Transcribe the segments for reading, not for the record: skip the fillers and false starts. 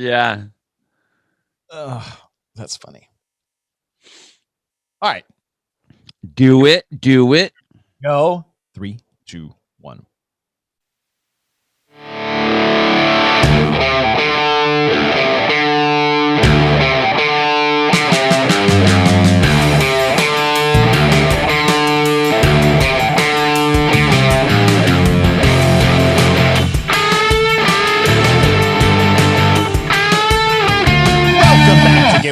Yeah. That's funny. All right. Do it. Go. 3, 2, 1.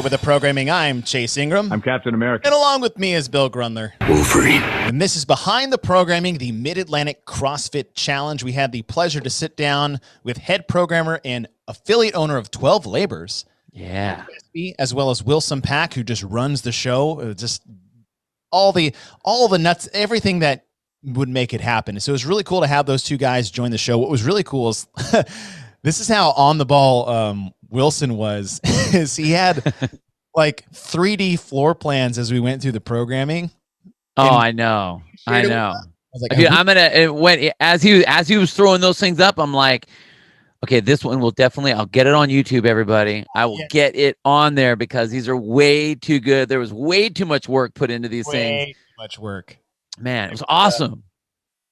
With the programming, I'm Chase Ingram. I'm Captain America. And along with me is Bill Grundler. Wolverine. And this is Behind the Programming, the Mid-Atlantic CrossFit Challenge. We had the pleasure to sit down with head programmer and affiliate owner of 12 Labors. Yeah. As well as Wilson Pack, who just runs the show. Just all the nuts, everything that would make it happen. So it was really cool to have those two guys join the show. What was really cool is this is how on the ball Wilson was. Is he had like 3D floor plans as we went through the programming. Oh, I know. I know. I was like, Dude, I'm gonna as he was throwing those things up, I'm like, okay, this one will definitely. I'll get it on YouTube, everybody. I will get it on there because these are way too good. There was way too much work put into these things. Way too much work. Man, it was awesome.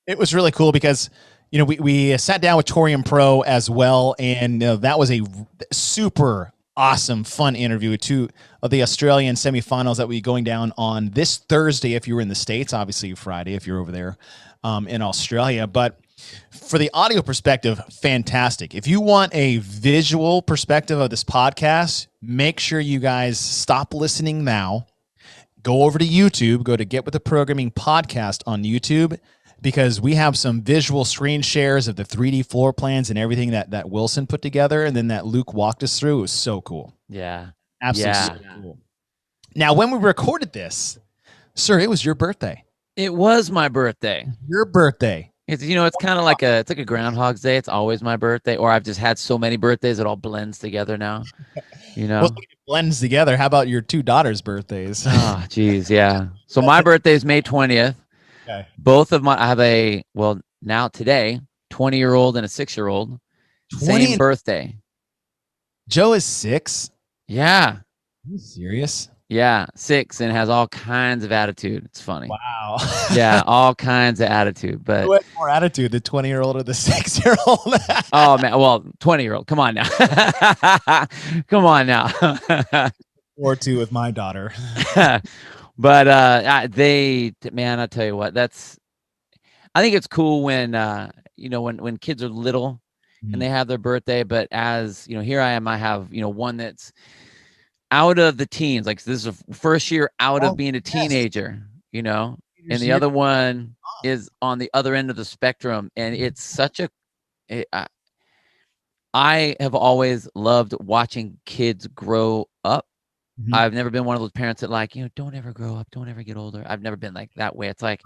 It was really cool because we sat down with Torium Pro as well, and that was a super awesome, fun interview with two of the Australian semifinals that will be going down on this Thursday if you're in the States, obviously Friday if you're over there in Australia. But for the audio perspective, fantastic. If you want a visual perspective of this podcast, make sure you guys stop listening now. Go over to YouTube, go to Get With The Programming podcast on YouTube, because we have some visual screen shares of the 3D floor plans and everything that Wilson put together and then that Luke walked us through. It was so cool. Yeah. Absolutely so cool. Now, when we recorded this, sir, it was your birthday. It was my birthday. Your birthday. It's kind of like a Groundhog's Day. It's always my birthday, or I've just had so many birthdays it all blends together now. Well, it blends together. How about your two daughters' birthdays? Oh, geez, yeah. So my birthday is May 20th. Okay. Both of I have now today, 20-year-old and a 6-year-old. Same birthday. Joe is 6? Yeah. Are you serious? Yeah, 6 and has all kinds of attitude. It's funny. Wow. Yeah, all kinds of attitude. But who has more attitude, the 20-year-old or the 6-year-old? Oh man, well, 20-year-old. Come on now. Come on now. Or 2 with my daughter. But I tell you what, I think it's cool when when kids are little and they have their birthday, but as here I am, I have one that's out of the teens, like this is the first year out of being a teenager, and the other one is on the other end of the spectrum, and it's such I have always loved watching kids grow up. Mm-hmm. I've never been one of those parents that don't ever grow up, don't ever get older. I've never been like that way. It's like,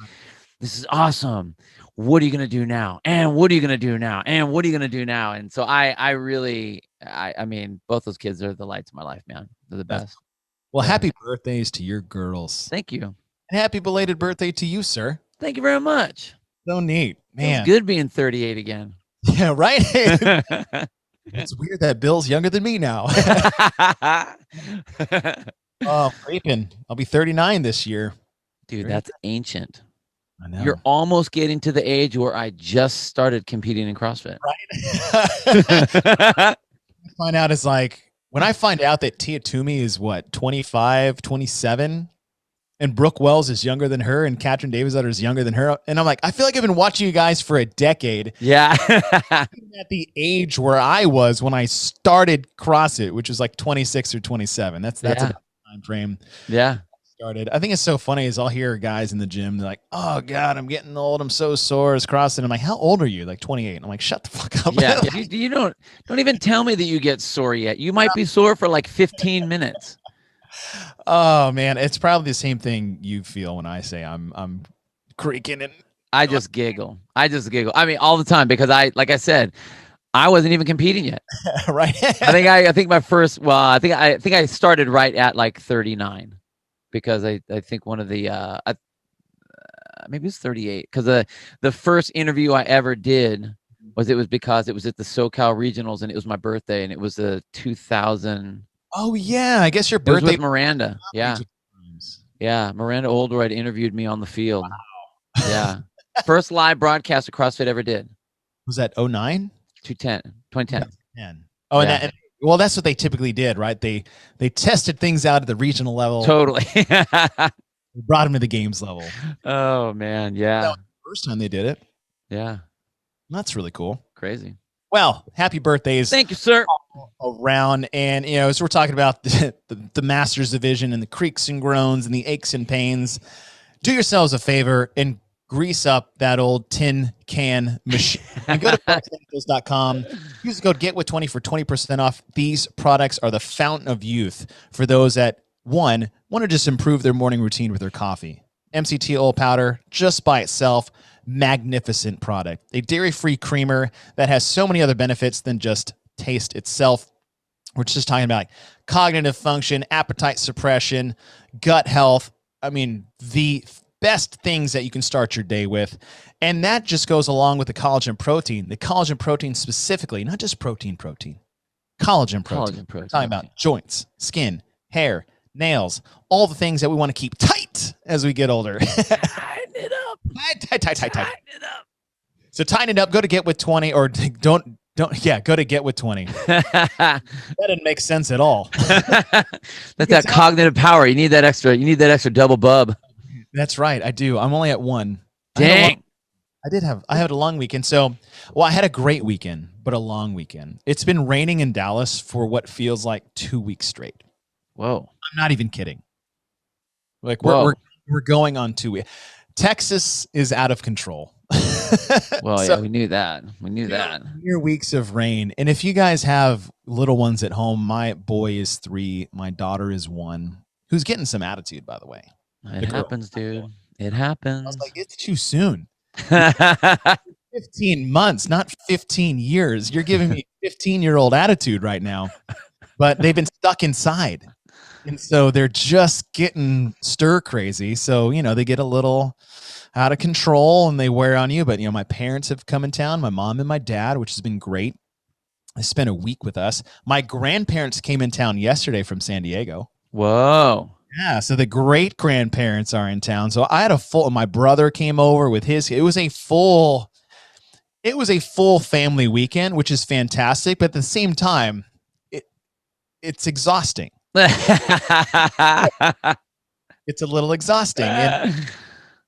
this is awesome. What are you going to do now? And what are you going to do now? And what are you going to do now? And so I mean, both those kids are the lights of my life, man. They're the best. Well, happy birthdays to your girls. Thank you. And happy belated birthday to you, sir. Thank you very much. So neat, man. It's good being 38 again. Yeah, right? It's weird that Bill's younger than me now. Oh, creeping. I'll be 39 this year. Dude, that's ancient. I know. You're almost getting to the age where I just started competing in CrossFit. Right. Find out is when I find out that Tia Toomey is 25, 27, and Brooke Wells is younger than her, and Katrin Davies-Utter is younger than her. And I'm like, I feel like I've been watching you guys for a decade. Yeah. At the age where I was when I started CrossFit, which was 26 or 27. That's a time frame. Yeah. Started. I think it's so funny is I'll hear guys in the gym, they're like, oh God, I'm getting old. I'm so sore. It's CrossFit. I'm like, how old are you? 28. I'm like, shut the fuck up. Yeah. You don't even tell me that you get sore yet. You might be sore for 15 minutes. Oh man, it's probably the same thing you feel when I say I'm creaking and I just giggle. I mean, all the time because like I said, I wasn't even competing yet. Right. I think my first. Well, I think I started right at 39, because I think one of the maybe it's 38, because the first interview I ever did was because it was at the SoCal Regionals and it was my birthday and it was a 2000. Oh yeah, I guess your It was birthday. with Miranda. Yeah. Yeah. Miranda Oldroyd interviewed me on the field. Yeah. First live broadcast of CrossFit ever did. Was that 09? 2010. Oh, yeah. And well, that's what they typically did, right? They tested things out at the regional level. Totally. Brought them to the games level. Oh man, yeah. That was the first time they did it. Yeah. That's really cool. Crazy. Well, happy birthdays. Thank you, sir. Around. And, as we're talking about the Masters division and the creaks and groans and the aches and pains, do yourselves a favor and grease up that old tin can machine. And go to CrossFit.com. Use the code GETWIT20 for 20% off. These products are the fountain of youth for those that, one, want to just improve their morning routine with their coffee. MCT oil powder, just by itself, magnificent product. A dairy-free creamer that has so many other benefits than just taste itself. We're just talking about cognitive function, appetite suppression, gut health. I mean, the best things that you can start your day with. And that just goes along with the collagen protein. The collagen protein specifically, not just protein. Collagen protein. We're talking about joints, skin, hair, nails, all the things that we want to keep tight as we get older. Tighten it up. Tighten it up. So tighten it up. Go to GetWit20 or go to GetWit20. That didn't make sense at all. That's that cognitive power. You need that extra double bub. That's right. I do. I'm only at 1. Dang. I had a long weekend. So, I had a great weekend, but a long weekend. It's been raining in Dallas for what feels like 2 weeks straight. Whoa. I'm not even kidding. We're going on 2 weeks. Texas is out of control. Well, yeah, we knew that. Mere weeks of rain. And if you guys have little ones at home, my boy is 3, my daughter is 1, who's getting some attitude, by the way. It happens, dude. It happens. I was like, it's too soon. 15 months, not 15 years. You're giving me 15-year-old attitude right now. But they've been stuck inside. And so they're just getting stir crazy. So, they get a little out of control and they wear on you. But, my parents have come in town, my mom and my dad, which has been great. They spent a week with us. My grandparents came in town yesterday from San Diego. Whoa. Yeah, so the great grandparents are in town. So I had my brother came over with his. It was a full family weekend, which is fantastic. But at the same time, it's exhausting. It's a little exhausting.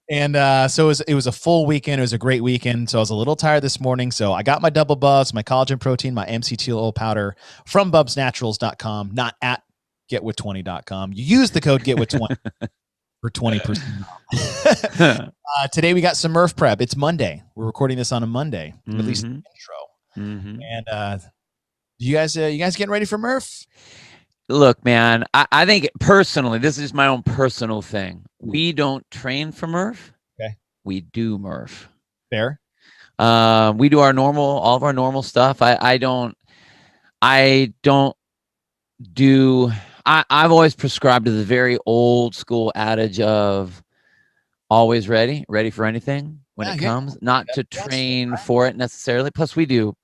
And so it was a full weekend. It was a great weekend. So I was a little tired this morning. So I got my double bubs, my collagen protein, my MCT oil powder from bubsnaturals.com, not at getwit20.com. You use the code getwit20 for 20%. Today we got some Murph Prep. It's Monday. We're recording this on a Monday, at least the intro. And you guys getting ready for Murph? Look, man, I think personally, this is my own personal thing. We don't train for Murph. Okay. We do Murph. Fair. We do all of our normal stuff. I've always prescribed to the very old school adage of always ready for anything when it comes, not to train for it necessarily. Plus we do,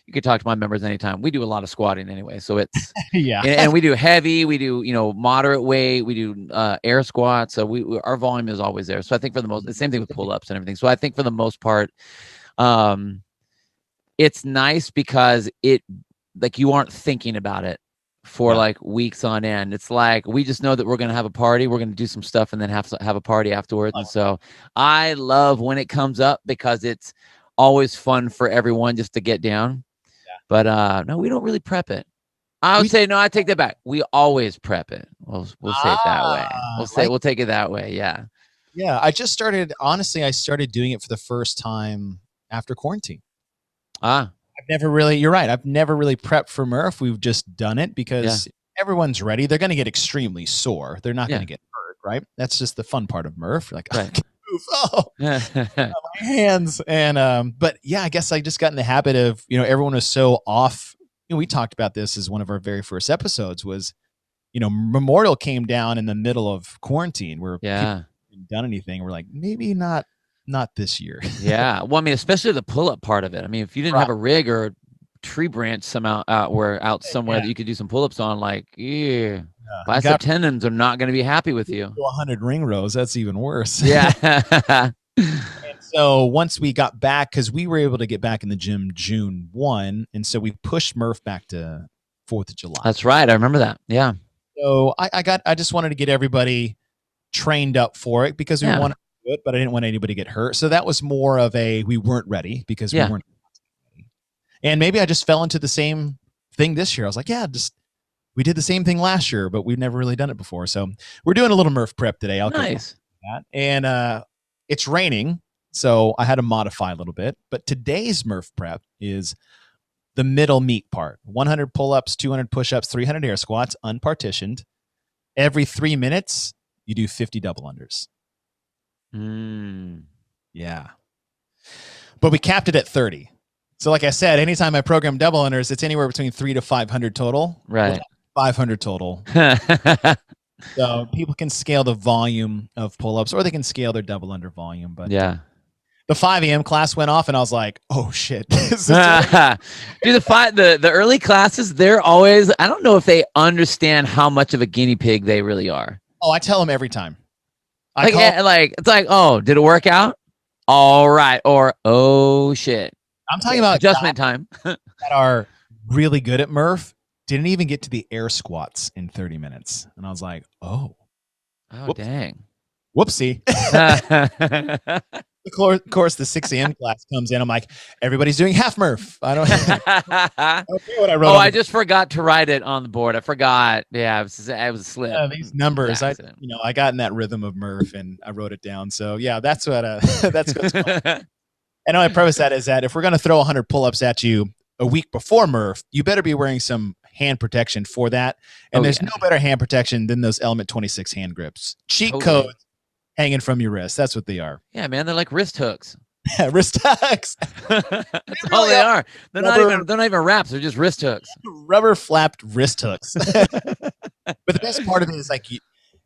you could talk to my members anytime. We do a lot of squatting anyway. So it's, and we do heavy, we do, moderate weight, we do air squats. So our volume is always there. So I think the same thing with pull-ups and everything. So I think for the most part, it's nice because you aren't thinking about it for weeks on end. It's like we just know that we're going to have a party, we're going to do some stuff and then have a party afterwards. And so I love when it comes up because it's always fun for everyone just to get down. But no, we don't really prep it. I would say no, I take that back. We always prep it. We'll say it that way. We'll take it that way. Yeah. Yeah, I started doing it for the first time after quarantine. You're right. I've never really prepped for Murph. We've just done it because everyone's ready. They're going to get extremely sore. They're not going to get hurt, right? That's just the fun part of Murph. Like, I can't move. My hands. And, but yeah, I guess I just got in the habit of, everyone was so off. We talked about this as one of our very first episodes was, Memorial came down in the middle of quarantine where people hadn't done anything. We're like, maybe not not this year. Yeah. Well, I mean, especially the pull-up part of it. I mean, if you didn't have a rig or a tree branch somehow out somewhere that you could do some pull-ups on, like, yeah, bicep tendons are not going to be happy with you. 100 ring rows. That's even worse. Yeah. And so once we got back, because we were able to get back in the gym June 1, and so we pushed Murph back to 4th of July. That's right. I remember that. Yeah. So I just wanted to get everybody trained up for it because we wanted to do it, but I didn't want anybody to get hurt. So that was more of we weren't ready because we weren't ready. And maybe I just fell into the same thing this year. I was like, we did the same thing last year, but we've never really done it before. So we're doing a little Murph prep today. Nice. That. And it's raining, so I had to modify a little bit. But today's Murph prep is the middle meat part: 100 pull-ups, 200 push-ups, 300 air squats, unpartitioned. Every 3 minutes, you do 50 double unders. Yeah. But we capped it at 30. So like I said, anytime I program double unders, it's anywhere between 300 to 500 total. Right. 500 total. So people can scale the volume of pull-ups, or they can scale their double under volume. But the 5 a.m. class went off, and I was like, "Oh shit!" Dude, the early classes, they're always. I don't know if they understand how much of a guinea pig they really are. Oh, I tell them every time. It's like, oh, did it work out? All right, or oh shit. I'm talking about adjustment time that are really good at Murph. Didn't even get to the air squats in 30 minutes. And I was like, oh, dang. Whoopsie. Of course, the 6 a.m. class comes in. I'm like, everybody's doing half Murph. I don't care what I wrote. I just forgot to write it on the board. I forgot. Yeah, it was a slip. These numbers, I got in that rhythm of Murph and I wrote it down. So yeah, that's what that's what's going on. And my preface that is that if we're going to throw 100 pull-ups at you a week before Murph, you better be wearing some hand protection for that. And there's no better hand protection than those Element 26 hand grips. Cheat codes hanging from your wrist. That's what they are. Yeah, man. They're like wrist hooks. Wrist hooks. That's all they are. They're not even wraps. They're just wrist hooks. Rubber flapped wrist hooks. But the best part of it is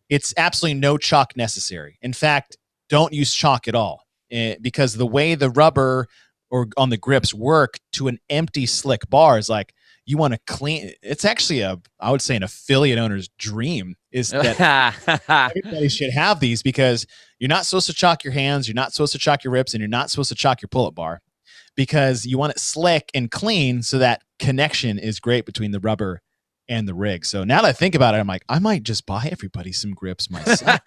it's absolutely no chalk necessary. In fact, don't use chalk at all. Because the way the rubber or on the grips work to an empty slick bar is like, you want to clean. It's actually I would say an affiliate owner's dream is that everybody should have these, because you're not supposed to chalk your hands, you're not supposed to chalk your rips, and you're not supposed to chalk your pull-up bar, because you want it slick and clean so that connection is great between the rubber and the rig. So now that I think about it, I'm like, I might just buy everybody some grips myself.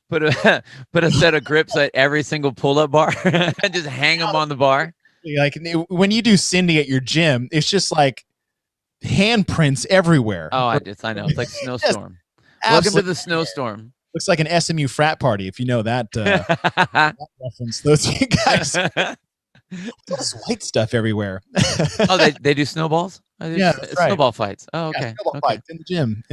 Put a set of grips at every single pull-up bar and just hang them on the bar. Like when you do Cindy at your gym, it's just like handprints everywhere. Oh, I know. It's like snowstorm. Welcome to the snowstorm. Looks like an SMU frat party, if you know that reference. Those guys. There's white stuff everywhere. They do snowballs? Yeah, that's right. Snowball fights. Oh, okay. Yeah, snowball fights in the gym.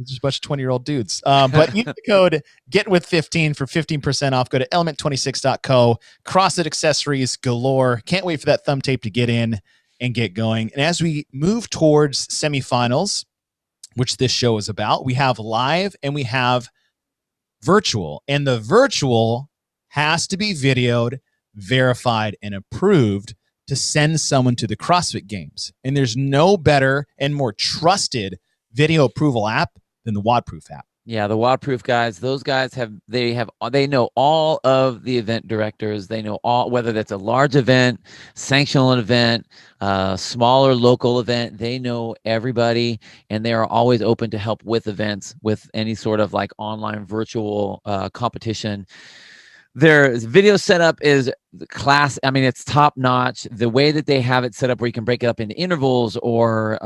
Just a bunch of 20-year-old dudes. But use the code GETWITH15 for 15% off. Go to element26.co. CrossFit accessories galore. Can't wait for that thumb tape to get in and get going. And as we move towards semifinals, which this show is about, we have live and we have virtual. And the virtual has to be videoed, verified, and approved to send someone to the CrossFit Games. And there's no better and more trusted video approval app than the WODproof app. Yeah, the WODproof guys, those guys they know all of the event directors. They know all, whether that's a large event, sanctional event, smaller local event. They know everybody, and they are always open to help with events, with any sort of like online virtual competition. Their video setup is class. I mean, it's top notch. The way that they have it set up, where you can break it up into intervals, or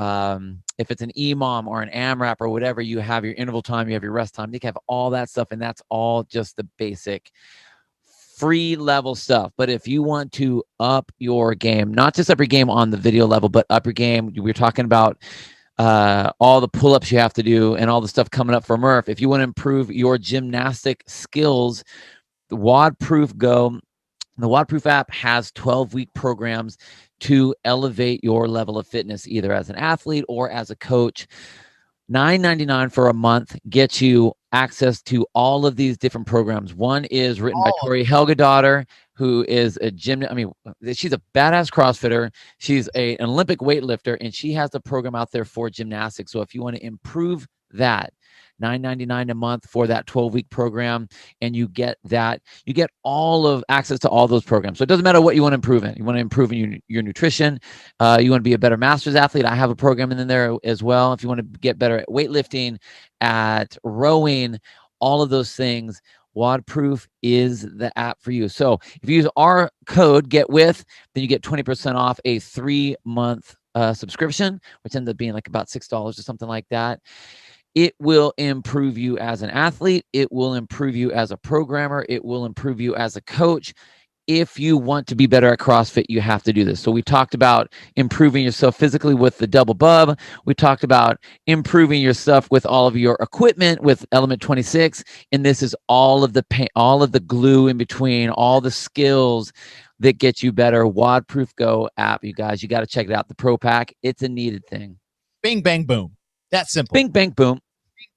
if it's an EMOM or an AMRAP or whatever, you have your interval time, you have your rest time. You can have all that stuff, and that's all just the basic free level stuff. But if you want to up your game, not just up your game on the video level, but up your game, we're talking about all the pull-ups you have to do and all the stuff coming up for Murph. If you want to improve your gymnastic skills, the WODproof Go, the WODproof app has 12-week programs to elevate your level of fitness, either as an athlete or as a coach. $9.99 for a month gets you access to all of these different programs. One is written by Tori Helgadottir, who is a gymnast. I mean, she's a badass CrossFitter. She's an Olympic weightlifter, and she has a program out there for gymnastics. So if you want to improve that, $9.99 a month for that 12-week program, and you get all of access to all those programs. So it doesn't matter what you want to improve in. You want to improve in your nutrition. You want to be a better master's athlete. I have a program in there as well. If you want to get better at weightlifting, at rowing, all of those things, WODproof is the app for you. So if you use our code GETWITH, then you get 20% off a 3-month subscription, which ends up being like about $6 or something like that. It will improve you as an athlete. It will improve you as a programmer. It will improve you as a coach. If you want to be better at CrossFit, you have to do this. So we talked about improving yourself physically with the double bub. We talked about improving your stuff with all of your equipment with Element 26. And this is all of the glue in between, all the skills that get you better. WODproof Go app, you guys, you got to check it out. The Pro Pack, it's a needed thing. Bing, bang, boom. That's simple. Bing, bang, boom.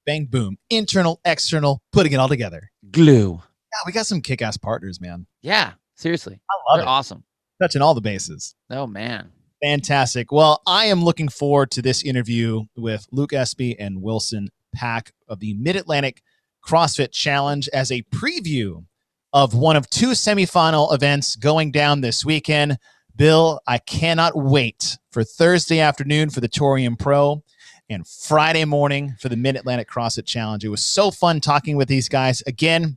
Bang, boom. Internal, external, putting it all together. Glue. Yeah, we got some kick-ass partners, man. Yeah, seriously. I love They're it. awesome. Touching all the bases. Oh, man. Fantastic. Well, I am looking forward to this interview with Luke Espy and Wilson Pack of the Mid-Atlantic CrossFit Challenge as a preview of one of 2 semifinal events going down this weekend. Bill, I cannot wait for Thursday afternoon for the Torium Pro and Friday morning for the Mid-Atlantic CrossFit Challenge. It was so fun talking with these guys. Again,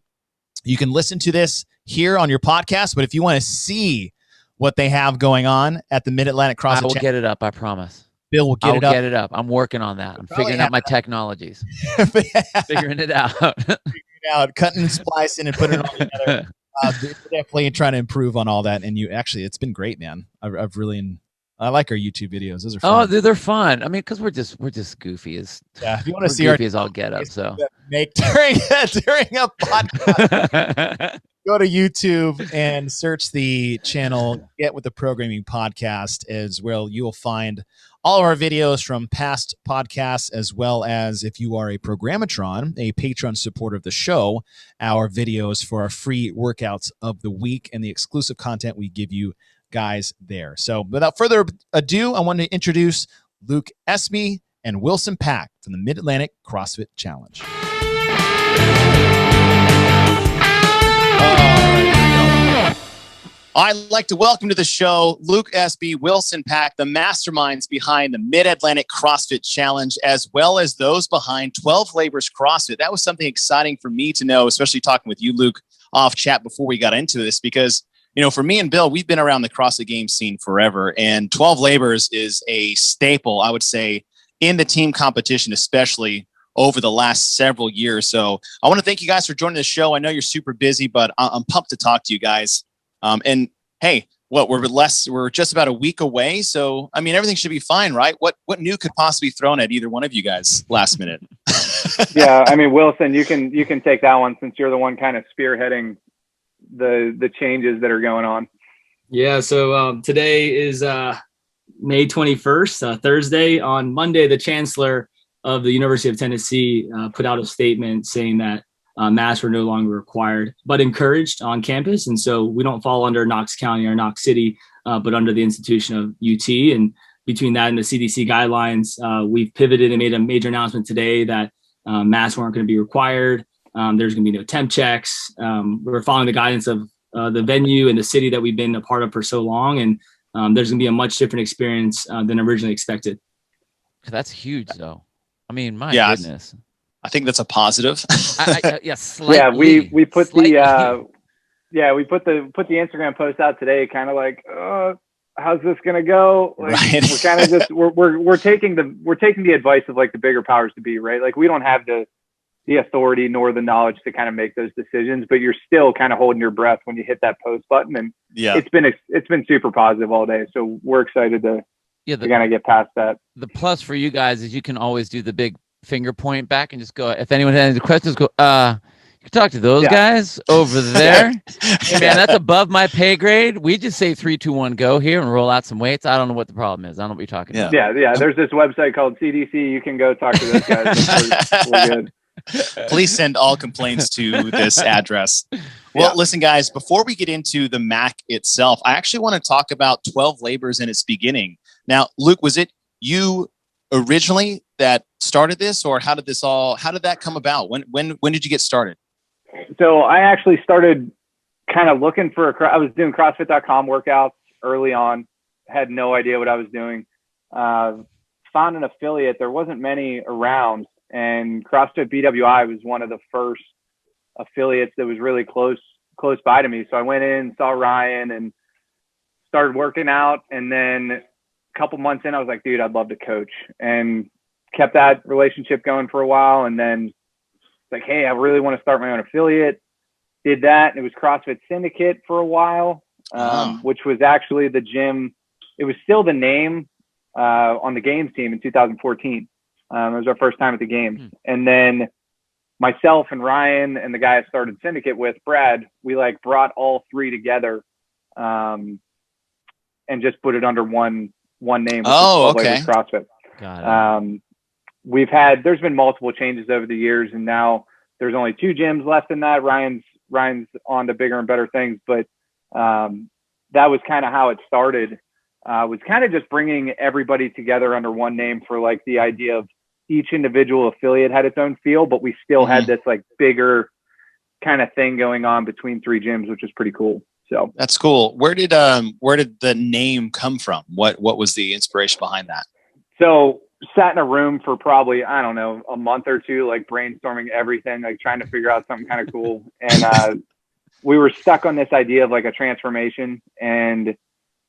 you can listen to this here on your podcast, but if you want to see what they have going on at the Mid-Atlantic CrossFit Challenge, I will get it up, I promise. Bill will get it up. I'm working on that. I'm figuring out my technologies. Figuring it out. Cutting and splicing and putting it all together. Definitely trying to improve on all that. And it's been great, man. I like our YouTube videos. Those are fun. Oh, they're fun. I mean, because we're just goofy as. Yeah, if you want to see goofy as I'll get up. So make during a podcast, go to YouTube and search the channel Get With The Programming Podcast as well. You will find all of our videos from past podcasts, as well as if you are a Programmatron, a Patreon supporter of the show, our videos for our free workouts of the week and the exclusive content we give you guys there. So without further ado, I want to introduce Luke Espy and Wilson Pack from the Mid-Atlantic CrossFit Challenge. I'd like to welcome to the show Luke Espy, Wilson Pack, the masterminds behind the Mid-Atlantic CrossFit Challenge, as well as those behind 12 Labors CrossFit. That was something exciting for me to know, especially talking with you, Luke, off chat before we got into this, because for me and Bill, we've been around the CrossFit Games scene forever, and 12 Labors is a staple, I would say, in the team competition, especially over the last several years. So I want to thank you guys for joining the show. I know you're super busy, but I'm pumped to talk to you guys. And hey, we're just about a week away. So, I mean, everything should be fine, right? What new could possibly be thrown at either one of you guys last minute? Yeah. I mean, Wilson, you can take that one since you're the one kind of spearheading the changes that are going on. Yeah. So today is May 21st, Thursday. On Monday, the chancellor of the University of Tennessee put out a statement saying that masks were no longer required, but encouraged on campus. And so we don't fall under Knox County or Knox City, but under the institution of UT. And between that and the CDC guidelines, we've pivoted and made a major announcement today that masks weren't going to be required. There's going to be no temp checks. We're following the guidance of the venue and the city that we've been a part of for so long. And there's going to be a much different experience than originally expected. That's huge, though. I mean, my goodness. I think that's a positive. Slightly, yeah, we put slightly. we put the Instagram post out today, kind of like, how's this gonna go? Like, right. We're kind of just we're taking the advice of like the bigger powers to be, right? Like we don't have the authority nor the knowledge to kind of make those decisions, but you're still kind of holding your breath when you hit that post button. And it's been super positive all day. So we're excited to kind of get past that. The plus for you guys is you can always do the big finger point back and just go, if anyone has any questions, go, Talk to those guys over there. Hey, man, that's above my pay grade. We just say 3, 2, 1, go here and roll out some weights. I don't know what the problem is. I don't know what you're talking about. Yeah. There's this website called CDC. You can go talk to those guys. We're good. Please send all complaints to this address. Well, listen, guys, before we get into the MACC itself, I actually want to talk about 12 labors in its beginning. Now, Luke, was it you originally that started this, or how did that come about? When did you get started? So I actually started kind of looking for I was doing CrossFit.com workouts early on, had no idea what I was doing. Found an affiliate. There wasn't many around, and CrossFit BWI was one of the first affiliates that was really close by to me. So I went in, saw Ryan, and started working out. And then a couple months in, I was like, dude, I'd love to coach, and kept that relationship going for a while. And then like, hey, I really want to start my own affiliate. Did that. And it was CrossFit Syndicate for a while, which was actually the gym. It was still the name on the games team in 2014. It was our first time at the games. And then myself and Ryan and the guy I started Syndicate with, Brad, we like brought all three together and just put it under one name. Okay. CrossFit. Got it. There's been multiple changes over the years, and now there's only 2 gyms left in that. Ryan's on to bigger and better things, but that was kind of how it started. Was kind of just bringing everybody together under one name for like the idea of each individual affiliate had its own feel, but we still had this like bigger kind of thing going on between 3 gyms, which is pretty cool. So that's cool. Where did the name come from? What was the inspiration behind that? So sat in a room for probably, I don't know, a month or 2, like brainstorming everything, like trying to figure out something kind of cool. And we were stuck on this idea of like a transformation, and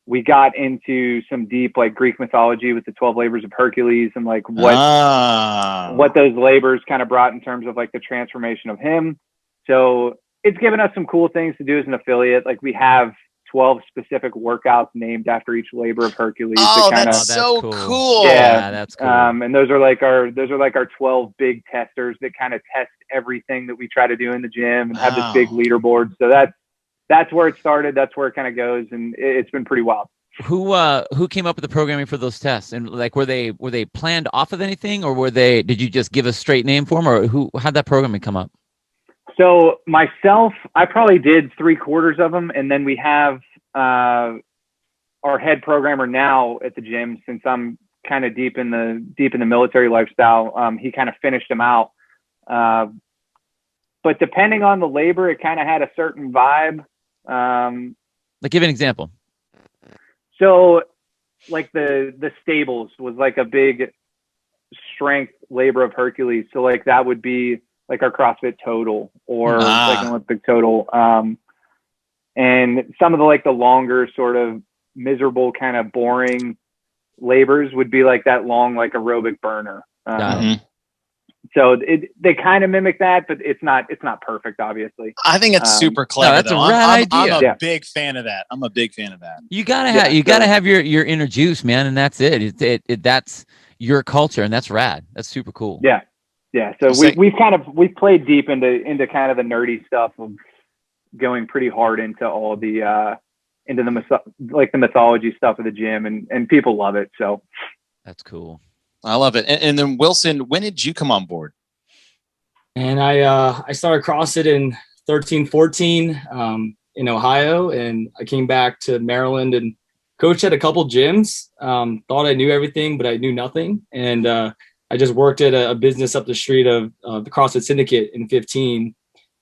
we got into some deep like Greek mythology with the 12 labors of Hercules and like what those labors kind of brought in terms of like the transformation of him. So it's given us some cool things to do as an affiliate. Like we have 12 specific workouts named after each labor of Hercules. Oh, that's so cool. Yeah, that's cool. And those are like our 12 big testers that kind of test everything that we try to do in the gym and have this big leaderboard. So that's where it started. That's where it kind of goes, and it's been pretty wild. Who came up with the programming for those tests? And like, were they planned off of anything, or did you just give a straight name for them, or how'd that programming come up? So myself, I probably did 3/4 of them, and then we have our head programmer now at the gym. Since I'm kind of deep in the military lifestyle, he kind of finished them out. But depending on the labor, it kind of had a certain vibe. Like, give an example. So, like the stables was like a big strength labor of Hercules. So like that would be like our CrossFit total or like an Olympic total. And some of the longer sort of miserable kind of boring labors would be like that long, like aerobic burner. So they kind of mimic that, but it's not perfect, obviously. I think it's super clever. No, that's a rad idea. I'm a big fan of that. You gotta have your inner juice, man, and that's it. That's your culture, and that's rad. That's super cool. Yeah. So we've played deep into kind of the nerdy stuff of going pretty hard into all the into the mythology stuff of the gym, and people love it. So that's cool. I love it. And then Wilson, when did you come on board? And I started CrossFit in 13-14 in Ohio, and I came back to Maryland and coached at a couple gyms. Thought I knew everything, but I knew nothing. And I just worked at a business up the street of the CrossFit Syndicate in 15,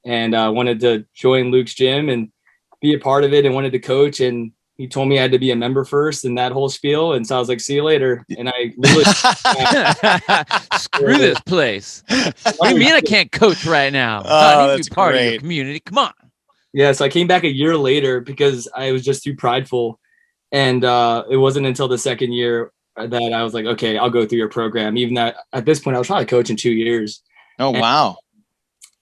and wanted to join Luke's gym and be a part of it, and wanted to coach. And he told me I had to be a member first and that whole spiel. And so I was like, see you later. And I literally screw this place. What do you mean I can't coach right now? I need to be part of your community. Come on. Yeah. So I came back a year later because I was just too prideful. And it wasn't until the second year that I was like, okay, I'll go through your program. Even that at this point, I was probably coaching 2 years. Oh, wow.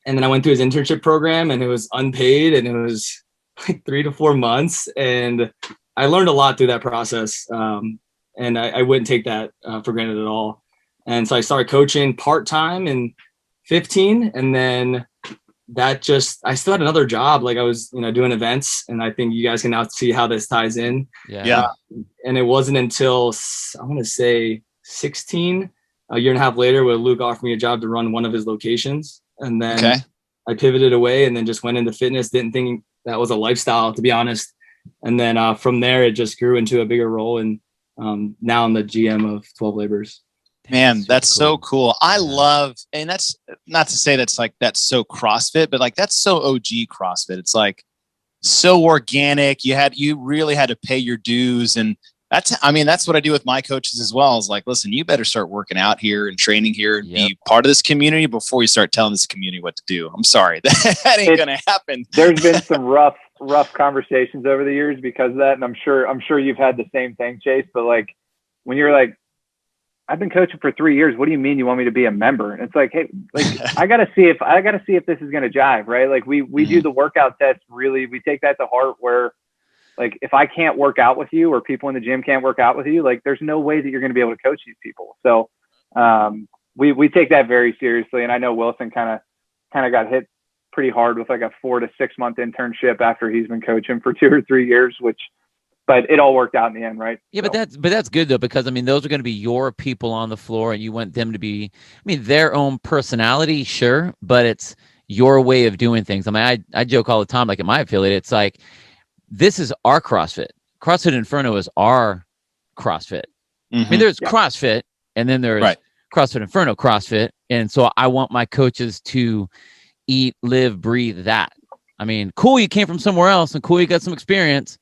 And then I went through his internship program, and it was unpaid, and it was like 3 to 4 months. And I learned a lot through that process. And I wouldn't take that for granted at all. And so I started coaching part-time in 15. And then that just, I still had another job. Like I was, doing events, and I think you guys can now see how this ties in. Yeah. And it wasn't until I want to say 16, a year and a half later, where Luke offered me a job to run one of his locations. And then I pivoted away and then just went into fitness. Didn't think that was a lifestyle, to be honest. And then from there, it just grew into a bigger role. And now I'm the GM of 12 Labors. Man, that's so cool. I love, and that's not to say that's so CrossFit, but like that's so OG CrossFit. It's like so organic. You really had to pay your dues, and that's what I do with my coaches as well. Is like, listen, you better start working out here and training here and be part of this community before you start telling this community what to do. I'm sorry, that ain't gonna happen. There's been some rough conversations over the years because of that, and I'm sure you've had the same thing, Chase. But like when you're like, I've been coaching for 3 years. What do you mean you want me to be a member? And it's like, hey, like I gotta see if this is gonna jive, right? Like we do the workout test. Really, we take that to heart. Where like if I can't work out with you, or people in the gym can't work out with you, like there's no way that you're gonna be able to coach these people. So we take that very seriously. And I know Wilson kind of got hit pretty hard with like a 4 to 6 month internship after he's been coaching for 2 or 3 years, but it all worked out in the end, right? Yeah, but that's good though, because I mean, those are going to be your people on the floor, and you want them to be, their own personality, sure, but it's your way of doing things. I mean, I joke all the time, like at my affiliate, it's like, this is our CrossFit. CrossFit Inferno is our CrossFit. I mean, there's CrossFit, and then there's CrossFit Inferno CrossFit, and so I want my coaches to eat, live, breathe that. I mean, cool, you came from somewhere else, and cool, you got some experience.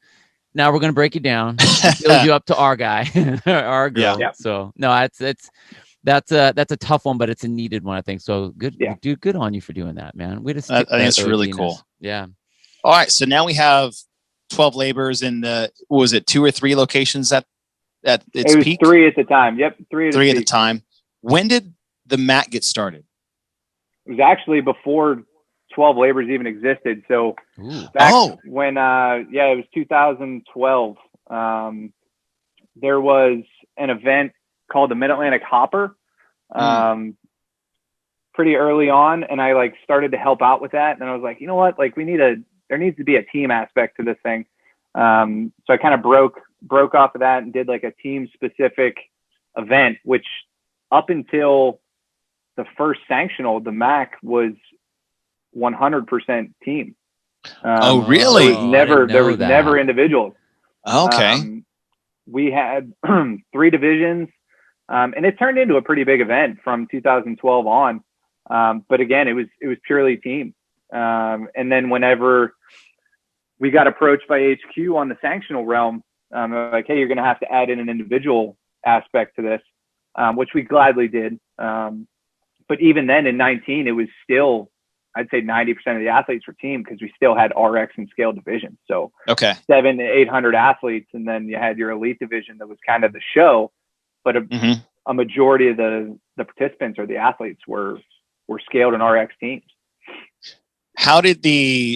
Now we're going to break you down, build you up to our guy, our girl. Yeah. So no, that's a tough one, but it's a needed one, I think. So good, dude. Good on you for doing that, man. We just, I think it's really cool. Yeah. All right. So now we have 12 Labors in was it 2 or 3 locations at its peak? 3 at the time. Yep. 3 at the time. When did the MACC get started? It was actually before 12 Labors even existed. So back when, it was 2012. There was an event called the Mid-Atlantic Hopper pretty early on. And I like started to help out with that. And I was like, you know what? Like there needs to be a team aspect to this thing. So I kind of broke off of that and did like a team specific event, which up until the first sanctional, the MACC was 100% team. Oh, really? There was never individuals. Okay. We had 3 divisions, and it turned into a pretty big event from 2012 on. But again, it was purely team. And then whenever we got approached by HQ on the sanctional realm, like, hey, you're going to have to add in an individual aspect to this, which we gladly did. But even then in 19, it was still, I'd say 90% of the athletes were team, because we still had RX and scale divisions. So 700 to 800 athletes. And then you had your elite division that was kind of the show, but a majority of the participants or the athletes were scaled in RX teams. How did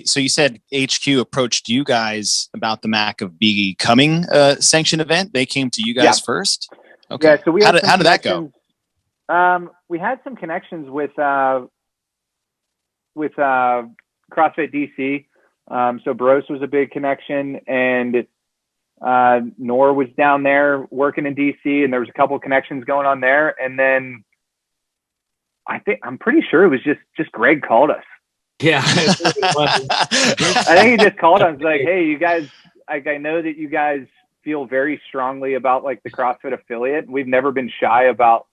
so you said HQ approached you guys about the MACC of becoming a sanctioned event? They came to you guys first? Okay. Yeah, so how did that go? We had some connections with CrossFit DC. So Bros was a big connection, and Nor was down there working in DC, and there was a couple of connections going on there. And then I'm pretty sure it was just Greg called us. Yeah. I think he just called us like, hey, you guys, like, I know that you guys feel very strongly about like the CrossFit affiliate. We've never been shy about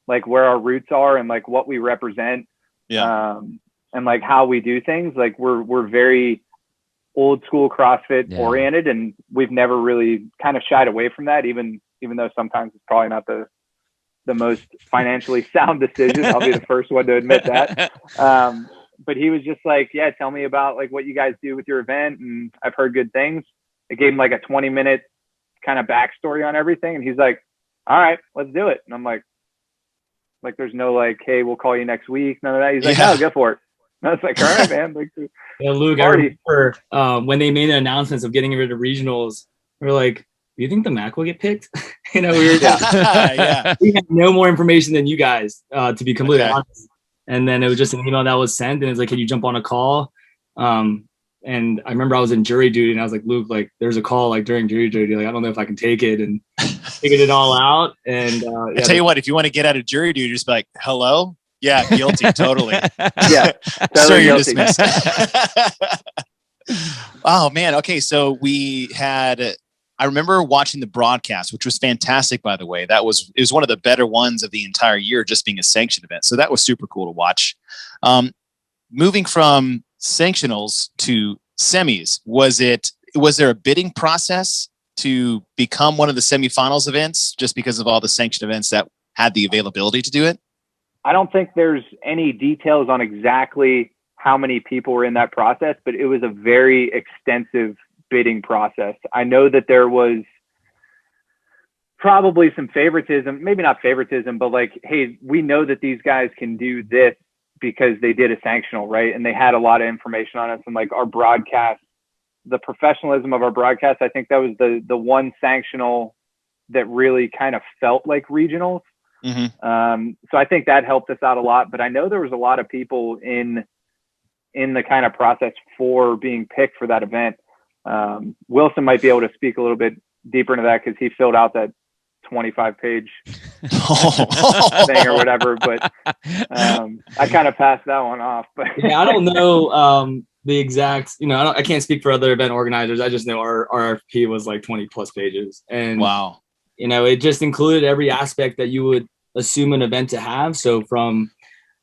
like where our roots are and like what we represent. Yeah. And like how we do things. Like we're very old school CrossFit oriented, and we've never really kind of shied away from that, even though sometimes it's probably not the most financially sound decision. I'll be the first one to admit that. But he was just like, yeah, tell me about like what you guys do with your event. And I've heard good things. It gave him like a 20-minute kind of backstory on everything. And he's like, all right, let's do it. And I'm like, there's no like, hey, we'll call you next week. None of that. He's like, no, go for it. And I was like, all right, man. Like, yeah, Luke, I remember when they made the announcements of getting rid of regionals, we were like, do you think the MACC will get picked? We were we have no more information than you guys, to be completely honest. And then it was just an email that was sent, and it's like, can you jump on a call? And I remember I was in jury duty, and I was like, Luke, like, there's a call like during jury duty. Like, I don't know if I can take it, and figured it all out. And I tell you what, if you want to get out of jury duty, just be like, hello. Yeah, guilty, totally. Yeah, Sir, you're guilty. dismissed. Oh man. Okay, so I remember watching the broadcast, which was fantastic, by the way. It was one of the better ones of the entire year, just being a sanctioned event. So that was super cool to watch. Moving from sanctionals to semis, was there a bidding process to become one of the semifinals events just because of all the sanctioned events that had the availability to do it? I don't think there's any details on exactly how many people were in that process, but it was a very extensive bidding process. I know that there was probably some favoritism, maybe not favoritism, but like, hey, we know that these guys can do this because they did a sanctional, right? And they had a lot of information on us, and like our broadcast, the professionalism of our broadcast, I think that was the one sanctional that really kind of felt like regionals. Mm-hmm. So I think that helped us out a lot, but I know there was a lot of people in the kind of process for being picked for that event. Wilson might be able to speak a little bit deeper into that because he filled out that 25-page thing or whatever, but I kind of passed that one off. But yeah, I don't know the exact, I can't speak for other event organizers. I just know our RFP was like 20 plus pages, and wow, it just included every aspect that you would assume an event to have. So from,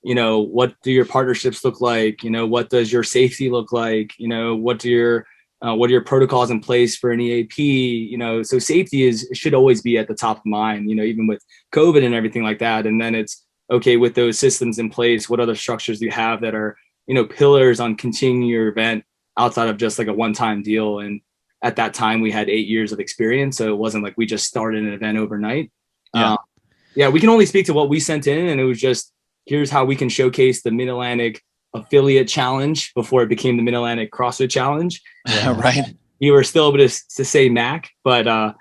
what do your partnerships look like? What does your safety look like? What are your protocols in place for an EAP? So safety should always be at the top of mind, even with COVID and everything like that. And then it's okay, with those systems in place, what other structures do you have that are, pillars on continuing your event outside of just like a one-time deal? And at that time we had 8 years of experience. So it wasn't like we just started an event overnight. Yeah. We can only speak to what we sent in, and it was just, here's how we can showcase the Mid-Atlantic Affiliate Challenge before it became the Mid-Atlantic CrossFit Challenge. Right. You were still able to say MACC, but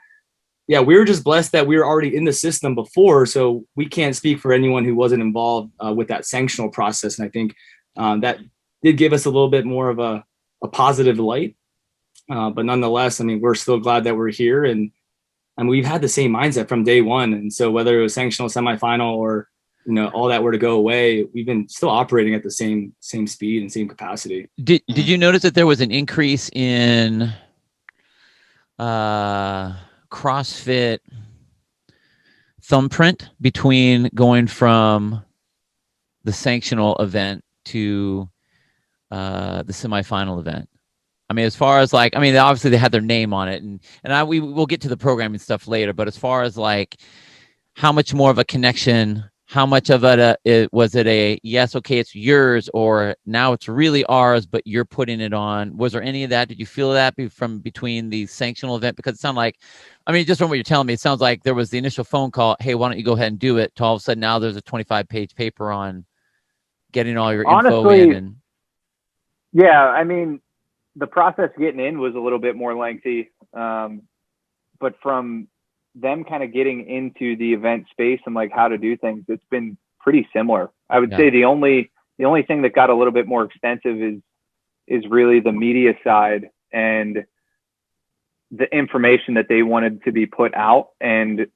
we were just blessed that we were already in the system before. So we can't speak for anyone who wasn't involved with that sanctional process. And I think that did give us a little bit more of a positive light. But nonetheless, we're still glad that we're here, and we've had the same mindset from day one. And so whether it was sanctional, semifinal, or all that were to go away, we've been still operating at the same speed and same capacity. Did you notice that there was an increase in CrossFit thumbprint between going from the sanctional event to the semifinal event? As far as like, obviously they had their name on it, and we'll get to the programming stuff later, but as far as like how much more of a connection, how much of was it a, yes, okay, it's yours, or now it's really ours, but you're putting it on? Was there any of that? Did you feel that from between the sanctional event? Because it sounded like, just from what you're telling me, it sounds like there was the initial phone call, hey, why don't you go ahead and do it, to all of a sudden now there's a 25-page paper on getting all your info in. And yeah, the process getting in was a little bit more lengthy, but from them kind of getting into the event space and like how to do things, it's been pretty similar. I would say the only thing that got a little bit more extensive is really the media side and the information that they wanted to be put out, and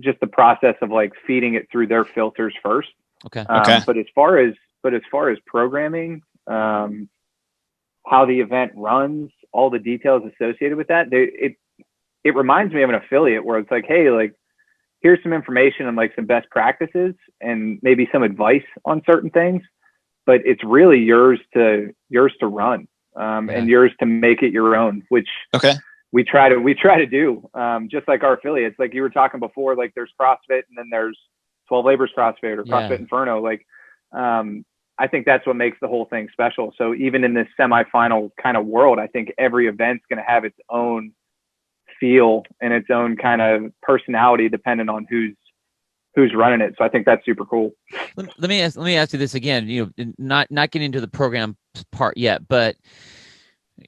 just the process of like feeding it through their filters first. Okay. But as far as programming, how the event runs, all the details associated with that, it reminds me of an affiliate where it's like, hey, like, here's some information and like some best practices and maybe some advice on certain things, but it's really yours to run, and yours to make it your own, which we try to do. Just like our affiliates, like you were talking before, like there's CrossFit and then there's 12 Labors CrossFit or CrossFit Inferno. Like, I think that's what makes the whole thing special. So even in this semifinal kind of world, I think every event's going to have its own feel and its own kind of personality depending on who's running it. So I think that's super cool. Let me ask you this again, not getting into the program part yet, but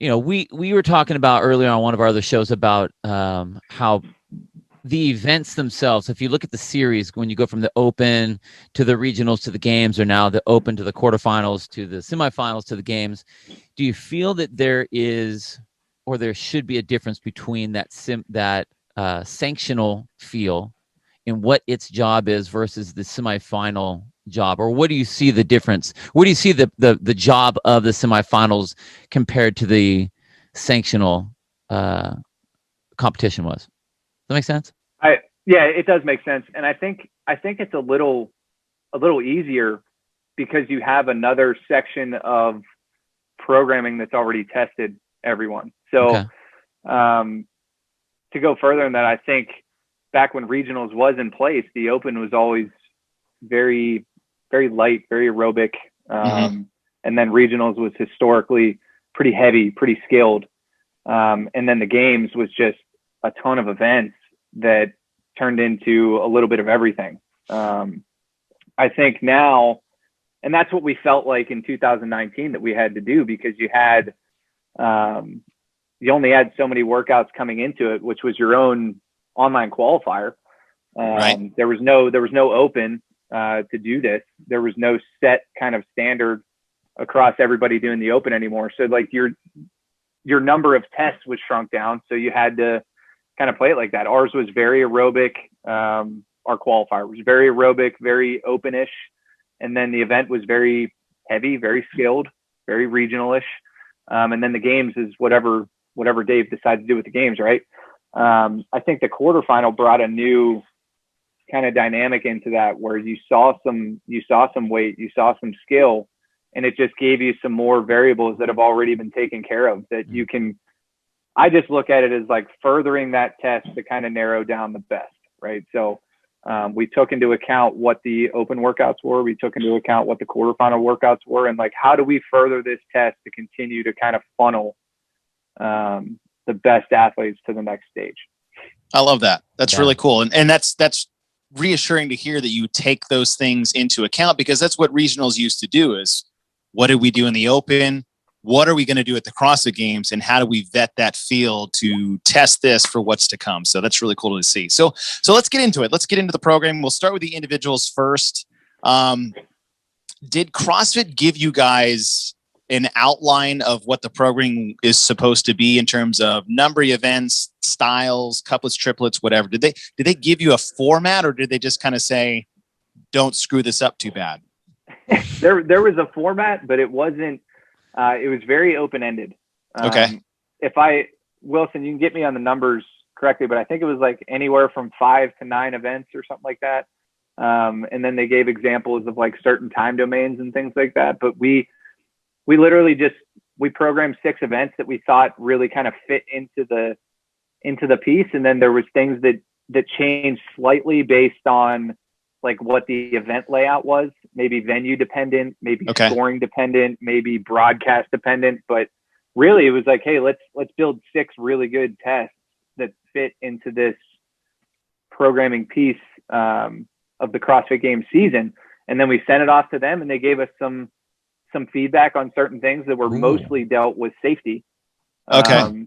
we were talking about earlier on one of our other shows about how the events themselves, if you look at the series, when you go from the open to the regionals to the games, or now the open to the quarterfinals to the semifinals to the games, do you feel that there is, or there should be, a difference between that sanctional feel and what its job is versus the semifinal job? Or what do you see the difference? What do you see the job of the semifinals compared to the sanctional competition was? That make sense? Yeah, it does make sense. And I think it's a little easier because you have another section of programming that's already tested everyone. So Okay. To go further in that, I think back when regionals was in place, the open was always very, very light, very aerobic. And then regionals was historically pretty heavy, pretty skilled. And then the games was just a ton of events that turned into a little bit of everything. I think now, and that's what we felt like in 2019 that we had to do, because you had, you only had so many workouts coming into it, which was your own online qualifier. Right. There was no open to do this. There was no set kind of standard across everybody doing the open anymore. So like your number of tests was shrunk down. So you had to kind of play it like that. Ours was very aerobic. Our qualifier was very aerobic, very openish. And then the event was very heavy, very skilled, very regionalish. And then the games is whatever Dave decided to do with the games, right? I think the quarterfinal brought a new kind of dynamic into that, where you saw some weight, you saw some skill, and it just gave you some more variables that have already been taken care of that you can. I just look at it as like furthering that test to kind of narrow down the best, right? So we took into account what the open workouts were. We took into account what the quarterfinal workouts were, and like, how do we further this test to continue to kind of funnel the best athletes to the next stage. I love that. That's really cool. And that's reassuring to hear that you take those things into account, because that's what regionals used to do. Is what did we do in the open? What are we going to do at the CrossFit Games? And how do we vet that field to test this for what's to come? So that's really cool to see. So let's get into it. Let's get into the program. We'll start with the individuals first. Did CrossFit give you guys an outline of what the program is supposed to be in terms of number of events, styles, couplets, triplets, whatever? Did they give you a format, or did they just kind of say, don't screw this up too bad? There was a format, but it wasn't, it was very open-ended. Okay. Wilson, you can get me on the numbers correctly, but I think it was like anywhere from 5 to 9 events or something like that. And then they gave examples of like certain time domains and things like that. But we literally we programmed 6 events that we thought really kind of fit into the piece. And then there was things that changed slightly based on like what the event layout was, maybe venue dependent, maybe scoring dependent, maybe broadcast dependent. But really it was like, hey, let's build 6 really good tests that fit into this programming piece of the CrossFit Games season. And then we sent it off to them, and they gave us some feedback on certain things that were mostly dealt with safety. Okay.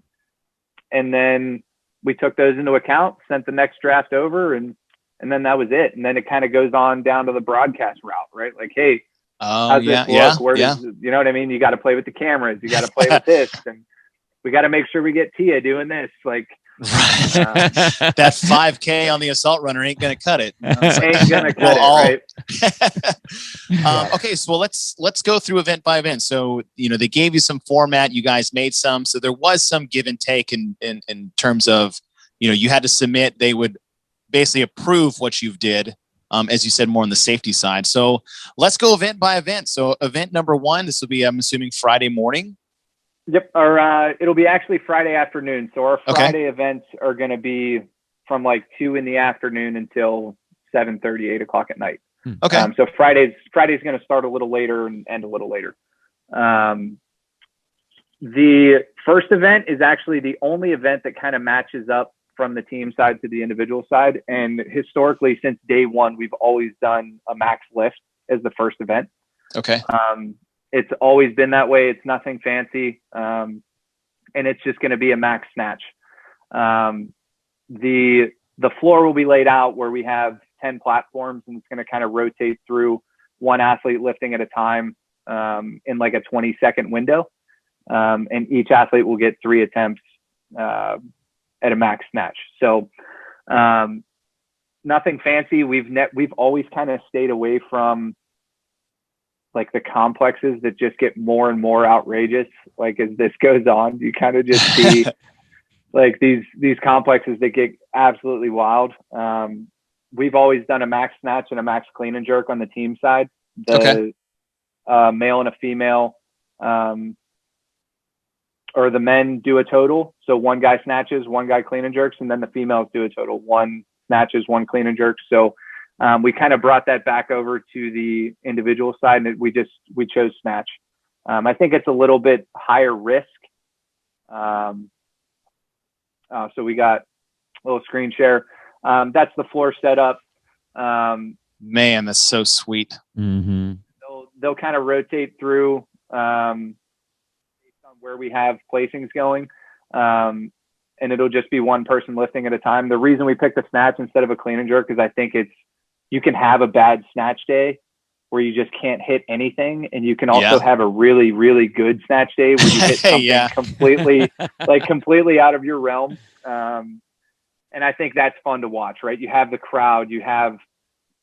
And then we took those into account, sent the next draft over, and then that was it. And then it kind of goes on down to the broadcast route, right? Like, hey, how's this look? Where does, you know what I mean? You got to play with the cameras. You got to play with this. And we got to make sure we get Tia doing this. Like, that 5K on the assault runner ain't going to cut it. Ain't going to cut it, right? Okay, so let's go through event by event. So, they gave you some format, you guys made some, so there was some give and take in terms of, you had to submit, they would basically approve what you've did, as you said, more on the safety side. So let's go event by event. So event number 1, this will be, I'm assuming, Friday morning. Yep. Or it'll be actually Friday afternoon. So our Friday events are going to be from like 2 in the afternoon until 7:30, 8 o'clock at night. Okay. So Friday's going to start a little later and end a little later. The first event is actually the only event that kind of matches up from the team side to the individual side. And historically, since day one, we've always done a max lift as the first event. Okay. It's always been that way. It's nothing fancy. And it's just going to be a max snatch. The the floor will be laid out where we have 10 platforms, and it's going to kind of rotate through one athlete lifting at a time in like a 20-second window. And each athlete will get 3 attempts at a max snatch. So nothing fancy. We've always kind of stayed away from like the complexes that just get more and more outrageous. Like as this goes on, you kind of just see like these complexes that get absolutely wild. We've always done a max snatch and a max clean and jerk on the team side. The male and a female, or the men do a total. So one guy snatches, one guy clean and jerks, and then the females do a total. One snatches, one clean and jerks. So we kind of brought that back over to the individual side, and we chose snatch. I think it's a little bit higher risk. So we got a little screen share. That's the floor setup. Man, that's so sweet. Mm-hmm. They'll kind of rotate through based on where we have placings going. And it'll just be one person lifting at a time. The reason we picked a snatch instead of a clean and jerk is I think you can have a bad snatch day where you just can't hit anything. And you can also have a really, really good snatch day where you hit something completely out of your realm. And I think that's fun to watch, right? You have the crowd, you have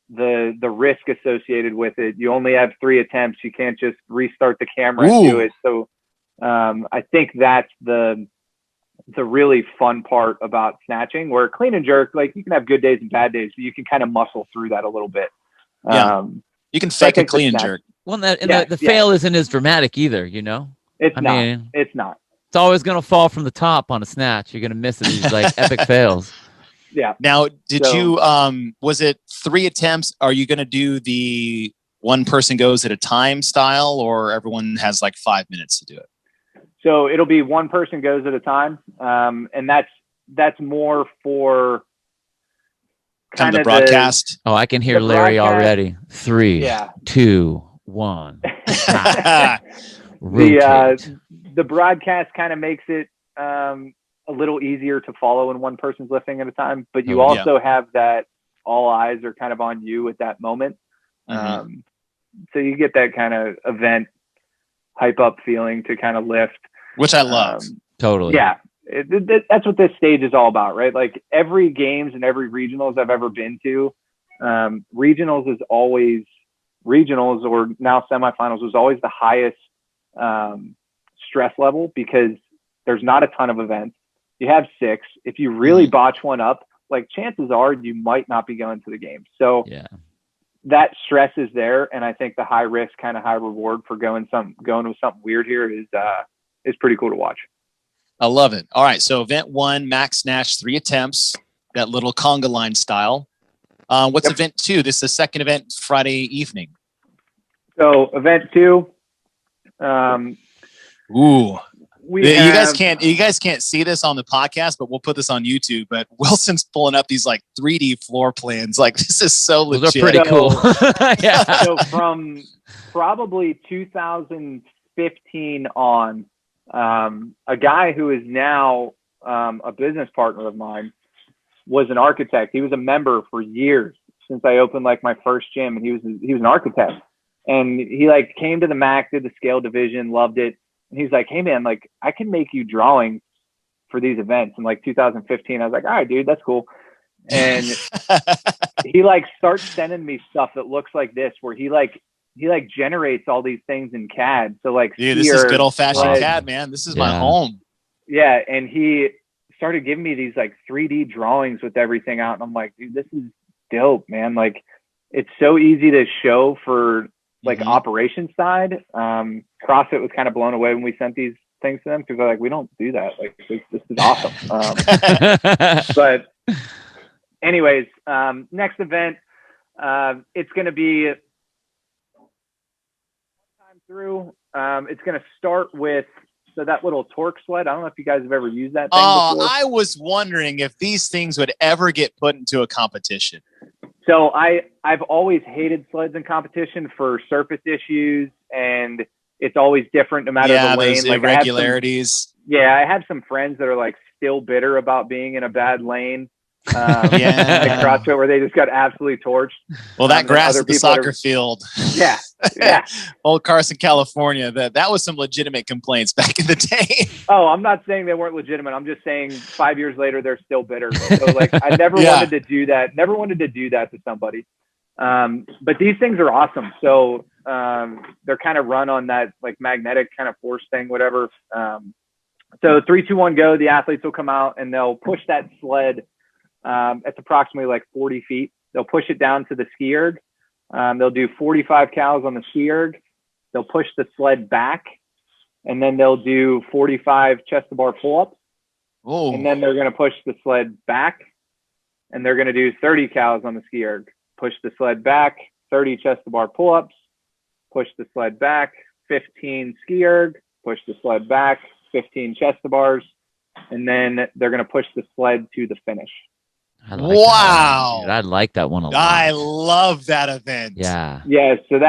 the risk associated with it. You only have 3 attempts. You can't just restart the camera and do it. So I think that's the really fun part about snatching, where clean and jerk, like you can have good days and bad days, but you can kind of muscle through that a little bit. You can fake a clean and jerk. Well, the fail isn't as dramatic either, you know? It's not. It's always going to fall from the top on a snatch. You're going to miss these like epic fails. Yeah. Now, you, was it 3 attempts? Are you going to do the one person goes at a time style, or everyone has like 5 minutes to do it? So it'll be one person goes at a time. And that's more for kind of the broadcast. I can hear Larry already. 3, 2, 1. The broadcast kind of makes it a little easier to follow when one person's lifting at a time, but you also have that all eyes are kind of on you at that moment. So you get that kind of event hype up feeling to kind of lift, which I love. Totally. Yeah. That's what this stage is all about, right? Like every games and every regionals I've ever been to, regionals or now semifinals was always the highest stress level, because there's not a ton of events. You have 6. If you really botch one up, like chances are you might not be going to the game. So that stress is there. And I think the high risk, kind of high reward for going with something weird here is pretty cool to watch. I love it. All right. So event 1, max snatch, 3 attempts, that little conga line style. What's event 2? This is the second event, Friday evening. So event 2. You guys can't see this on the podcast, but we'll put this on YouTube. But Wilson's pulling up these like 3D floor plans. Like this is so legit. They're pretty cool. So from probably 2015 on, a guy who is now a business partner of mine was an architect. He was a member for years since I opened like my first gym, and he was an architect. And he like came to the MACC, did the scale division, loved it. And he's like, hey man, like I can make you drawings for these events. In like 2015, I was like, all right, dude, that's cool. And he like starts sending me stuff that looks like this, where he generates all these things in CAD. So like, dude, this is good old fashioned CAD, man. This is my home. Yeah. And he started giving me these like 3D drawings with everything out. And I'm like, dude, this is dope, man. Like it's so easy to show for like operations side. CrossFit was kind of blown away when we sent these things to them, because they're like, we don't do that. Like this is awesome. But anyways, next event, it's going to be time through. It's going to start with, so that little torque sled. I don't know if you guys have ever used that thing before. I was wondering if these things would ever get put into a competition. So I've always hated sleds in competition for surface issues, and it's always different no matter the lane. Those like irregularities. I have some friends that are like still bitter about being in a bad lane. At CrossFit, where they just got absolutely torched. Well, that grass at the soccer are, field. Yeah. Old Carson, California. That was some legitimate complaints back in the day. Oh, I'm not saying they weren't legitimate. I'm just saying 5 years later, they're still bitter. So like, I never wanted to do that. Never wanted to do that to somebody. But these things are awesome. So they're kind of run on that like magnetic kind of force thing, whatever. So 3, 2, 1, go. The athletes will come out and they'll push that sled. It's approximately like 40 feet. They'll push it down to the ski erg. They'll do 45 cals on the ski erg. They'll push the sled back, and then they'll do 45 chest to bar pull-ups. Oh. And then they're going to push the sled back, and they're going to do 30 cals on the ski erg. Push the sled back, 30 chest to bar pull-ups. Push the sled back, 15 ski erg. Push the sled back, 15 chest to bars, and then they're going to push the sled to the finish. Wow. I like that one a lot. I love that event. Yeah. Yeah. So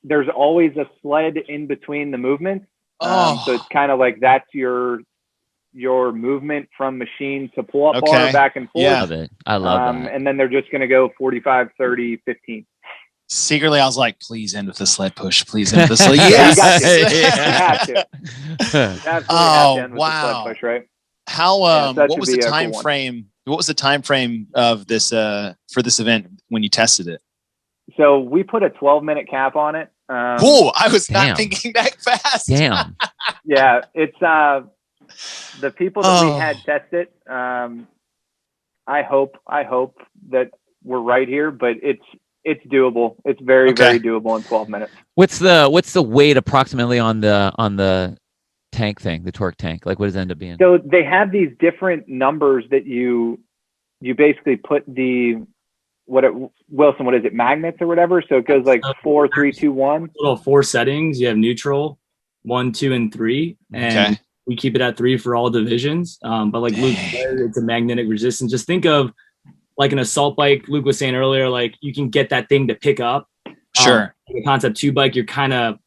there's always a sled in between the movements. So it's kind of like that's your movement from machine to pull up bar back and forth. Yeah. Love it. I love that. And then they're just going to go 45, 30, 15. Secretly, I was like, please end with the sled push. Please end with the sled. Yes. You have to. You have to end with the sled push, right? How, what was the time cool frame? What was the time frame of this for this event when you tested it? So we put a 12-minute cap on it. I was not thinking that fast. Damn. Yeah, it's the people that we had test it. I hope that we're right here, but it's doable. It's very doable in 12 minutes. What's the weight approximately on the tank thing, the torque tank? Like, what does it end up being? So they have these different numbers that you basically put Wilson, what is it, magnets or whatever? So it goes like 4, 3, 2, 1. Little 4 settings. You have neutral, 1, 2, and 3, and we keep it at 3 for all divisions. But like Luke said, it's a magnetic resistance. Just think of like an assault bike. Luke was saying earlier, like you can get that thing to pick up. Sure. The Concept 2 bike, you're kind of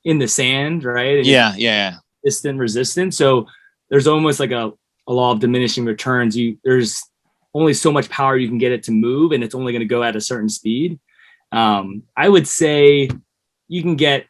in the sand, right? And yeah. Distant resistance. So there's almost like a law of diminishing returns. There's only so much power you can get it to move, and it's only going to go at a certain speed. I would say you can get,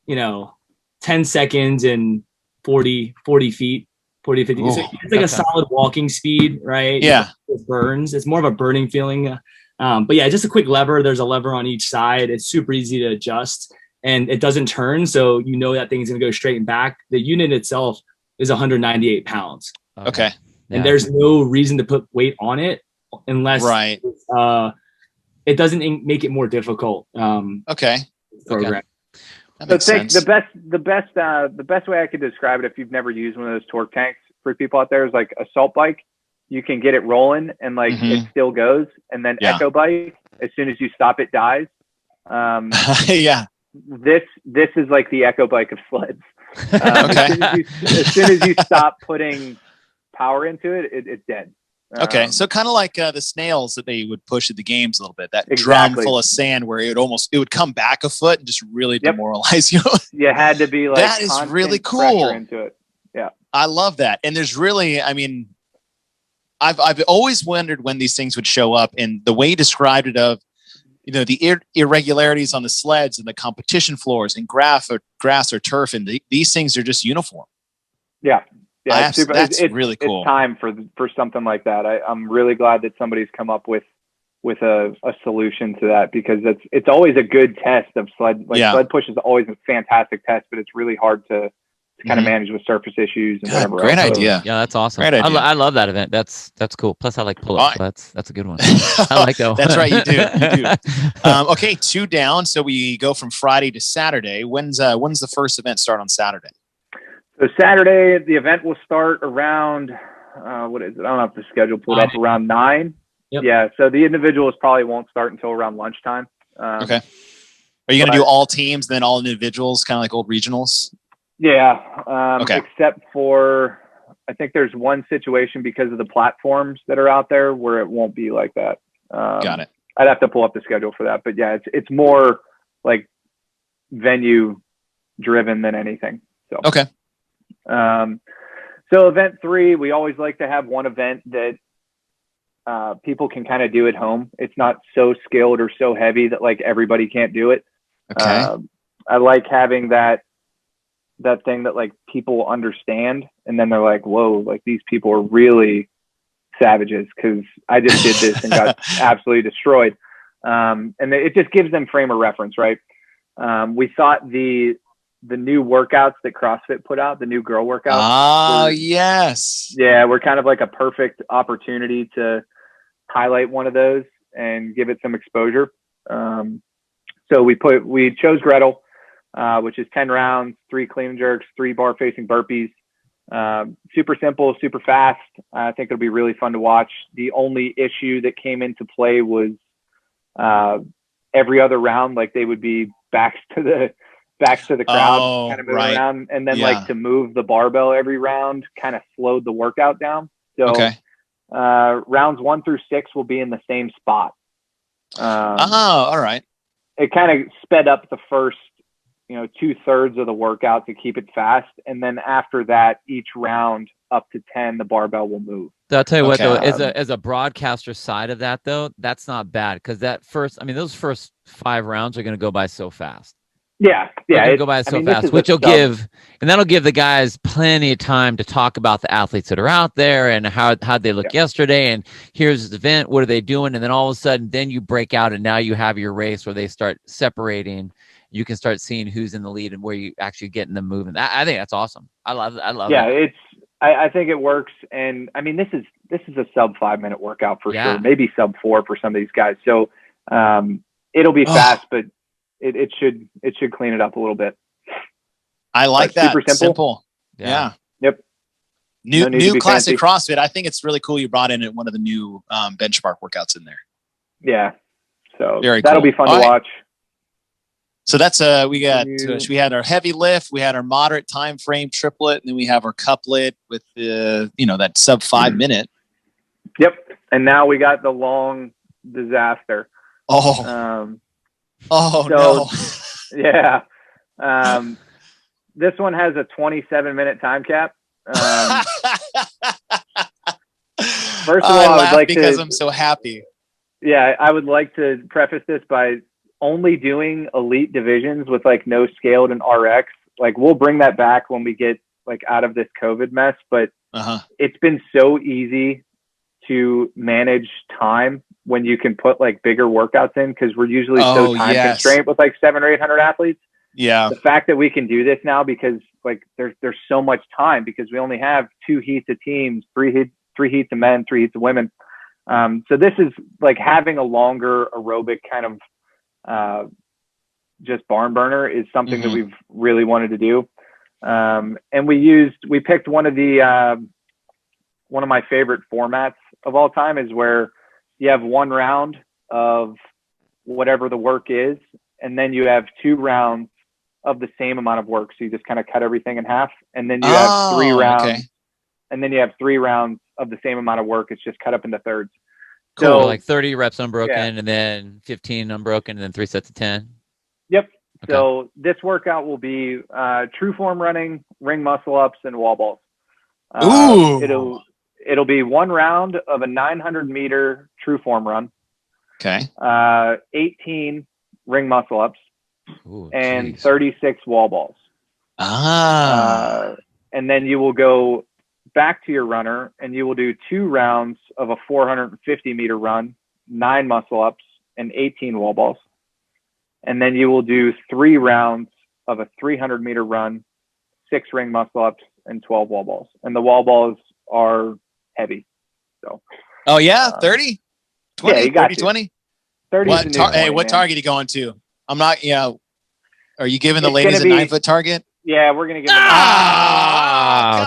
10 seconds and 40 feet, 40, 50. So it's like a solid walking speed, right? Yeah. It burns. It's more of a burning feeling. But yeah, just a quick lever. There's a lever on each side. It's super easy to adjust, and it doesn't turn. So that thing's going to go straight and back. The unit itself is 198 pounds. Okay. And there's no reason to put weight on it unless it doesn't make it more difficult. Program. That makes sense. The best way I could describe it, if you've never used one of those torque tanks for people out there, is like assault bike. You can get it rolling and like it still goes, and then echo bike, as soon as you stop, it dies. This is like the echo bike of sleds. As soon as you stop putting power into it, it's dead. So kind of like the snails that they would push at the games a little bit, that drum full of sand where it would come back a foot and just really demoralize you. You had to be like, that is really cool. Into it. Yeah. I love that. And there's really, I've always wondered when these things would show up, and the way you described it of, the irregularities on the sleds and the competition floors and grass or turf, and these things are just uniform. Yeah. Yeah, that's really cool. It's time for something like that. I'm really glad that somebody's come up with a solution to that, because it's always a good test of sled. Sled push is always a fantastic test, but it's really hard to kind of manage with surface issues and whatever. Great idea. Yeah, that's awesome. Great idea. I love that event. That's cool. Plus, I like pull-ups. So that's a good one. I like that one. That's right. You do. Okay, 2 down. So we go from Friday to Saturday. When's the first event start on Saturday? So Saturday, the event will start around, what is it? I don't have the schedule pulled up, around 9. Yep. Yeah. So the individuals probably won't start until around lunchtime. Okay. Are you going to do all teams, then all individuals, kind of like old regionals? Yeah. Except for, I think there's one situation because of the platforms that are out there where it won't be like that. Got it. I'd have to pull up the schedule for that, but yeah, it's more like venue driven than anything. So, okay. So event 3, we always like to have one event that people can kind of do at home. It's not so skilled or so heavy that like everybody can't do it. Okay. I like having that thing that like people understand, and then they're like, whoa, like these people are really savages because I just did this and got absolutely destroyed. And it just gives them frame of reference, right? We thought the new workouts that CrossFit put out, the new girl workouts. Oh, yes. Yeah, we're kind of like a perfect opportunity to highlight one of those and give it some exposure. So we chose Gretel, which is 10 rounds, 3 clean jerks, 3 bar facing burpees. Super simple, super fast. I think it'll be really fun to watch. The only issue that came into play was every other round, like they would be backs to the crowd, kind of moving around, and then like to move the barbell every round kind of slowed the workout down. So rounds 1 through 6 will be in the same spot. All right. It kind of sped up the first 2/3 of the workout to keep it fast, and then after that, each round up to 10, the barbell will move. I'll tell you what, though, as a broadcaster side of that, though, that's not bad because those first 5 rounds are going to go by so fast. Yeah, go by so fast, which that'll give the guys plenty of time to talk about the athletes that are out there and how'd they look yesterday, and here's the event, what are they doing, and then all of a sudden, then you break out, and now you have your race where they start separating. You can start seeing who's in the lead and where you actually getting them moving. I think that's awesome. I love it. Yeah, I think it works, and I mean this is a sub 5-minute workout for sure, maybe sub 4 for some of these guys. So it'll be fast, but it should clean it up a little bit. I like that. Super simple. Yeah. Yep. New classic CrossFit. I think it's really cool you brought in one of the new benchmark workouts in there. Yeah. So that'll be fun to watch. So that's we had our heavy lift, we had our moderate time frame triplet, and then we have our couplet with the that sub 5 minute. Yep. And now we got the long disaster. No. Yeah. This one has a 27-minute time cap. First of all, I would like because I'm so happy. Yeah, I would like to preface this by only doing elite divisions with like no scaled and RX. Like we'll bring that back when we get like out of this COVID mess, but it's been so easy to manage time when you can put like bigger workouts in, because we're usually so time constrained with like 700 or 800 athletes. Yeah. The fact that we can do this now because like there's so much time, because we only have 2 heats of teams, 3 heats of men, 3 heats of women. So this is like having a longer aerobic kind of just barn burner is something that we've really wanted to do. And we picked one of my favorite formats of all time, is where you have 1 round of whatever the work is, and then you have 2 rounds of the same amount of work. So you just kind of cut everything in half, and then you have 3 rounds. Okay. And then you have 3 rounds of the same amount of work. It's just cut up into thirds. Cool. So like 30 reps unbroken, and then 15 unbroken, and then 3 sets of 10. Yep. Okay. So this workout will be true form running, ring muscle ups, and wall balls. It'll be 1 round of a 900-meter true form run. Okay. 18 ring muscle ups. And 36 wall balls. And then you will go back to your runner, and you will do 2 rounds of a 450-meter run, 9 muscle ups, and 18 wall balls. And then you will do 3 rounds of a 300-meter run, 6 ring muscle ups, and 12 wall balls. And the wall balls are heavy. So. 30? 20? Yeah, you got 30, 20? 30. What target are you going to? I'm not, are you giving the ladies a 9-foot target? Yeah, we're going to give them.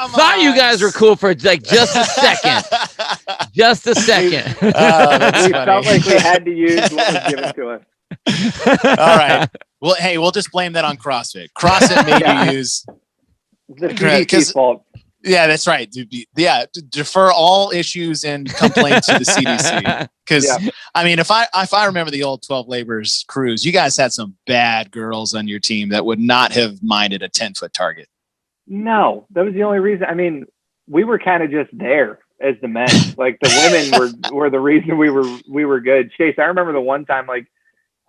Thought you guys were cool for like just a second. Just a second. We felt like we had to use what was given to us. All right. Well, hey, we'll just blame that on CrossFit. CrossFit made you use. The CDC's fault. Yeah, that's right. Defer all issues and complaints to the CDC. Because I mean, if I remember the old 12 Laborers cruise, you guys had some bad girls on your team that would not have minded a 10-foot target. No, that was the only reason. I mean, we were kind of just there, as the men. Like the women were the reason we were good. Chase, I remember the one time, like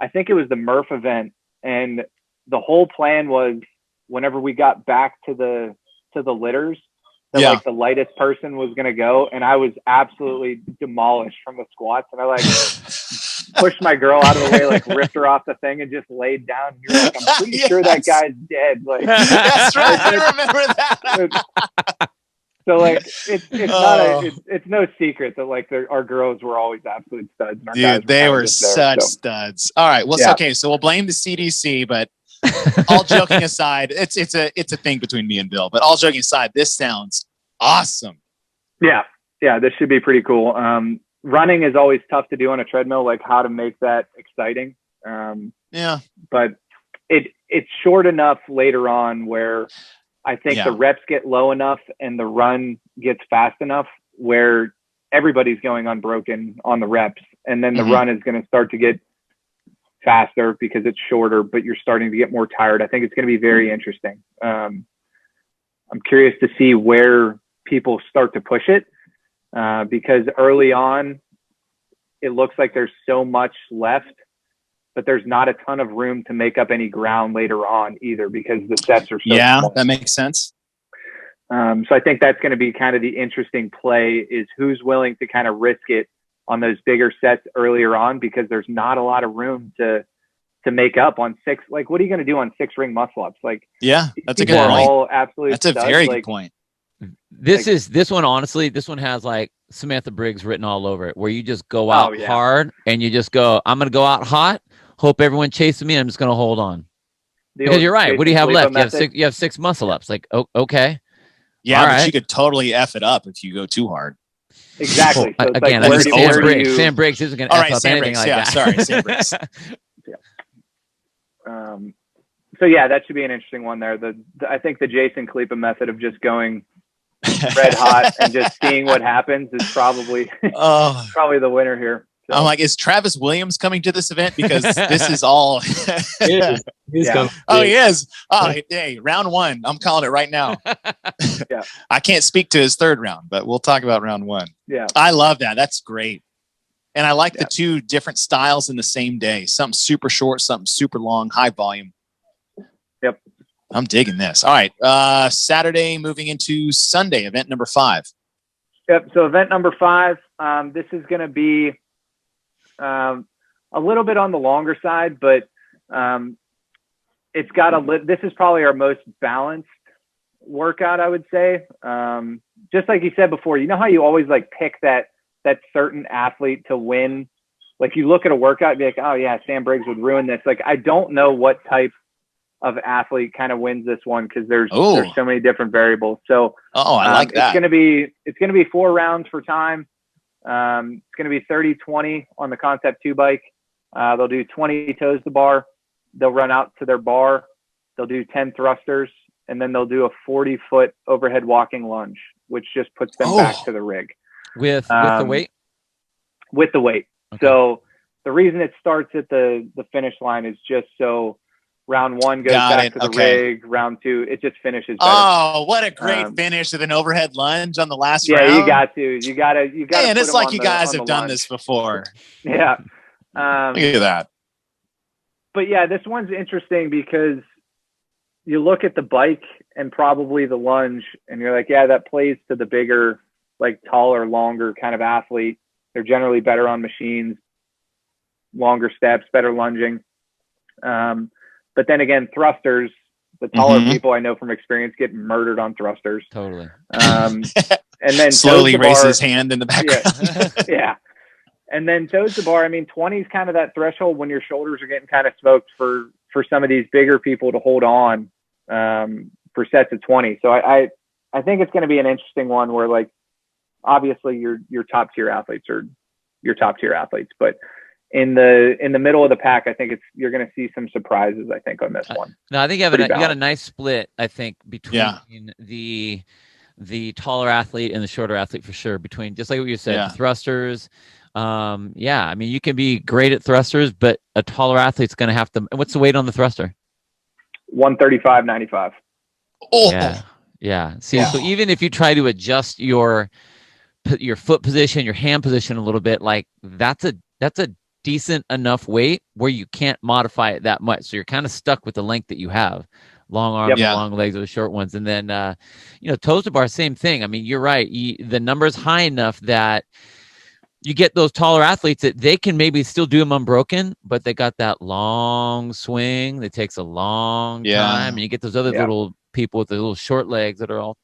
I think it was the Murph event, and the whole plan was whenever we got back to the litters, that like the lightest person was gonna go, and I was absolutely demolished from the squats, and I like pushed my girl out of the way, like ripped her off the thing and just laid down. And you're like, I'm pretty sure that guy's dead. Like that's right. I remember that. So like it's no secret that like our girls were always absolute studs. And our guys Dude, they were such so. studs. All right. Well, okay. So we'll blame the CDC, but all joking aside, it's a thing between me and Bill, but all joking aside, this sounds awesome. Yeah. This should be pretty cool. Running is always tough to do on a treadmill, like how to make that exciting. But it's short enough later on where I think the reps get low enough and the run gets fast enough where everybody's going unbroken on the reps. And then the run is going to start to get faster because it's shorter, but you're starting to get more tired. I think it's going to be very interesting. I'm curious to see where people start to push it. Because early on, it looks like there's so much left, but there's not a ton of room to make up any ground later on either because the sets are so small. That makes sense. So I think that's going to be kind of the interesting play is who's willing to kind of risk it on those bigger sets earlier on because there's not a lot of room to make up on six. Like, what are you going to do on 6 ring muscle ups? Like, that's a good point. That's a very good point. This one, honestly, this one has like Samantha Briggs written all over it, where you just go out hard and you just go, I'm going to go out hot. Hope everyone chases me. I'm just going to hold on. Because you're right. What do you have left? You have 6 muscle ups. Like, okay. Yeah, all but you could totally F it up if you go too hard. Exactly. So again, like, Sam Briggs isn't going to F up Sam anything Briggs, like that. Sorry, Sam Briggs. So that should be an interesting one there. I think the Jason Khalipa method of just going red hot and just seeing what happens is probably probably the winner here. So. I'm like, is Travis Williams coming to this event? Because this is all. He's coming. Oh, he is. Oh, hey, round 1. I'm calling it right now. I can't speak to his 3rd round, but we'll talk about round 1. Yeah. I love that. That's great. And I like the 2 different styles in the same day. Something super short, something super long, high volume. Yep. I'm digging this. All right. Saturday moving into Sunday, event number 5. Yep. So event number 5, this is going to be a little bit on the longer side, but it's got this is probably our most balanced workout, I would say. Just like you said before, you know how you always like pick that certain athlete to win? Like you look at a workout and be like, oh yeah, Sam Briggs would ruin this. Like, I don't know what type of athlete kind of wins this one because there's so many different variables. So I like that. It's gonna be 4 rounds for time. It's gonna be 30-20 on the Concept 2 bike. They'll do 20 toes to bar. They'll run out to their bar. They'll do 10 thrusters, and then they'll do a 40-foot overhead walking lunge, which just puts them back to the rig. With the weight? With the weight. Okay. So the reason it starts at the finish line is just so round 1 goes back to the rig. Round 2, it just finishes better. Oh, what a great finish with an overhead lunge on the last round. Yeah, you got to. You got to. And it's like you guys have done this before. Yeah. Look at that. But yeah, this one's interesting because you look at the bike and probably the lunge and you're like, yeah, that plays to the bigger, like taller, longer kind of athlete. They're generally better on machines, longer steps, better lunging. But then again, thrusters, the taller people I know from experience get murdered on thrusters. Totally. And then slowly raise his hand in the background. Yeah. And then toes to bar, I mean, 20 is kind of that threshold when your shoulders are getting kind of smoked for some of these bigger people to hold on for sets of 20. So I think it's going to be an interesting one where, like, obviously your top tier athletes are your top tier athletes, but in the middle of the pack, I think you're going to see some surprises, I think, on this one. No, I think you got a nice split, I think, between the taller athlete and the shorter athlete for sure, between, just like what you said, the thrusters. I mean, you can be great at thrusters, but a taller athlete's going to have to. What's the weight on the thruster? 135/95. Oh, yeah. See, so even if you try to adjust your your foot position, your hand position a little bit, like that's a decent enough weight where you can't modify it that much. So you're kind of stuck with the length that you have. Long arms, Yep. long legs, or the short ones. And then, toes to bar, same thing. I mean, you're right. The number is high enough that you get those taller athletes that they can maybe still do them unbroken, but they got that long swing that takes a long time. And you get those other little people with the little short legs that are all.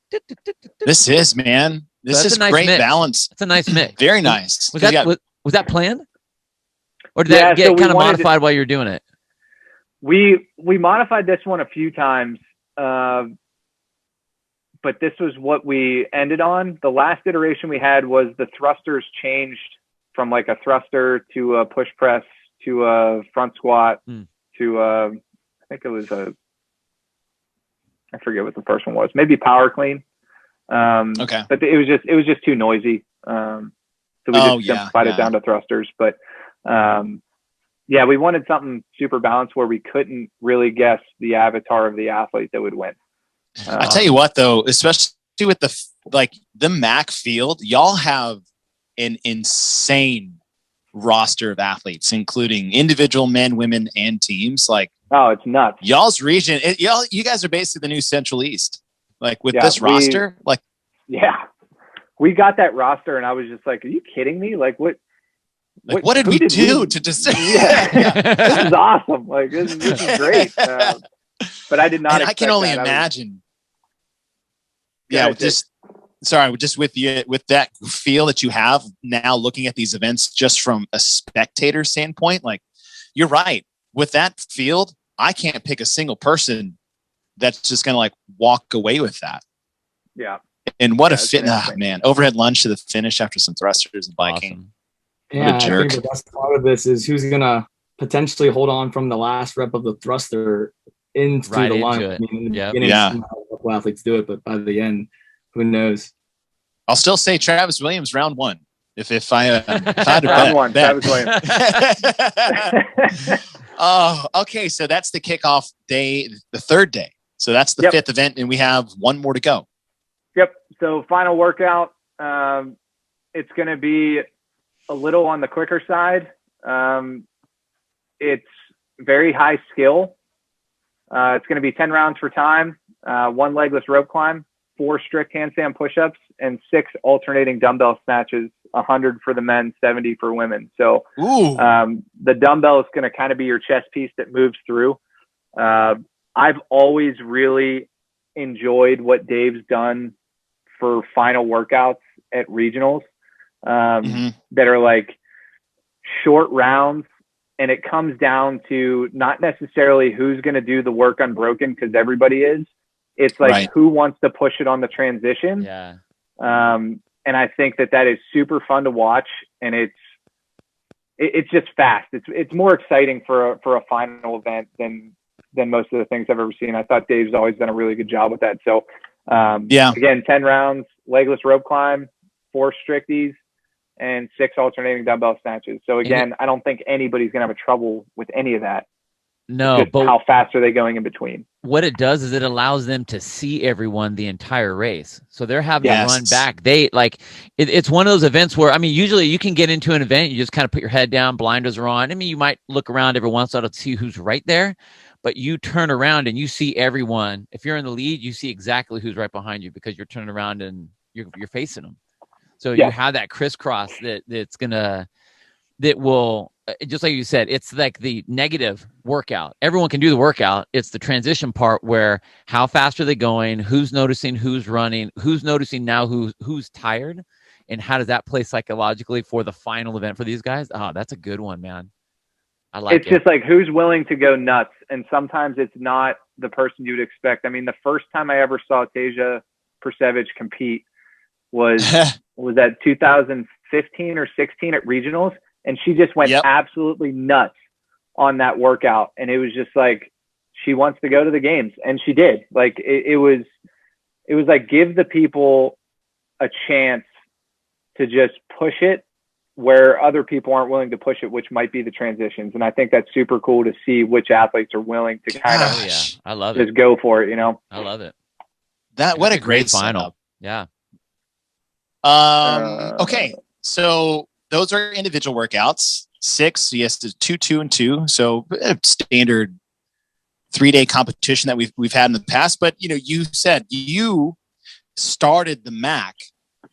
This is, man. This is nice great mix. balance. It's a nice mix. Very nice. Was that planned? Or did that get kind of modified while you're doing it? We modified this one a few times, but this was what we ended on. The last iteration we had was the thrusters changed from like a thruster to a push press to a front squat to I think it was I forget what the first one was. Maybe power clean. Okay. But it was just too noisy. So we just simplified it down to thrusters. But we wanted something super balanced where we couldn't really guess the avatar of the athlete that would win. I tell you what, though, especially with the MACC field, y'all have an insane roster of athletes, including individual men, women, and teams. Like, oh, it's nuts. Y'all's region, you guys are basically the new Central East. Like with this roster, we got that roster, and I was just like, "Are you kidding me? Like, what did we do to just? This is awesome. Like, this is great." But I did not. I can only imagine. Just with that feel that you have now, looking at these events just from a spectator standpoint, like you're right. With that field, I can't pick a single person that's just going to like walk away with that. Yeah. And what a fit, man! Overhead lunge to the finish after some thrusters and biking. Awesome. Yeah, I think the best part of this is who's going to potentially hold on from the last rep of the thruster into the lunge. I mean, in the beginning, a couple athletes do it, but by the end, who knows? I'll still say Travis Williams round one. If I had to round one, Travis Williams. Oh, okay. So that's the kickoff day, the third day. So that's the fifth event, and we have one more to go. Yep. So final workout. It's going to be a little on the quicker side. It's very high skill. It's going to be 10 rounds for time, 1 legless rope climb, 4 strict handstand push-ups, and 6 alternating dumbbell snatches, 100 for the men, 70 for women. So the dumbbell is going to kind of be your chest piece that moves through. I've always really enjoyed what Dave's done for final workouts at regionals that are like short rounds. And it comes down to not necessarily who's going to do the work unbroken, because everybody is. It's like who wants to push it on the transition. Yeah. And I think that is super fun to watch, and it's just fast. It's more exciting for a final event than most of the things I've ever seen. I thought Dave's always done a really good job with that. So again, 10 rounds, legless rope climb, 4 stricties, and 6 alternating dumbbell snatches. So again, I don't think anybody's going to have trouble with any of that. No, but how fast are they going in between? What it does is it allows them to see everyone the entire race. So they're having to run back. It's one of those events where, I mean, usually you can get into an event, you just kind of put your head down, blinders are on. I mean, you might look around every once in a while to see who's right there, but you turn around and you see everyone. If you're in the lead, you see exactly who's right behind you because you're turning around and you're facing them. So you have that crisscross that will, just like you said, it's like the negative workout. Everyone can do the workout. It's the transition part where how fast are they going? Who's noticing who's running? Who's noticing now who's tired? And how does that play psychologically for the final event for these guys? Oh, that's a good one, man. I like it. It's just like who's willing to go nuts. And sometimes it's not the person you'd expect. I mean, the first time I ever saw Tasia Persevich compete was that 2015 or 16 at regionals. And she just went absolutely nuts on that workout. And it was just like, she wants to go to the games. And she did. Like, it was like, give the people a chance to just push it where other people aren't willing to push it, which might be the transitions. And I think that's super cool to see which athletes are willing to kind of I love just go for it, you know? I love it. What a great final. setup. Yeah. Okay. So those are individual workouts. 6, yes, 2, 2, and 2. So standard 3-day competition that we've had in the past. But you said you started the MACC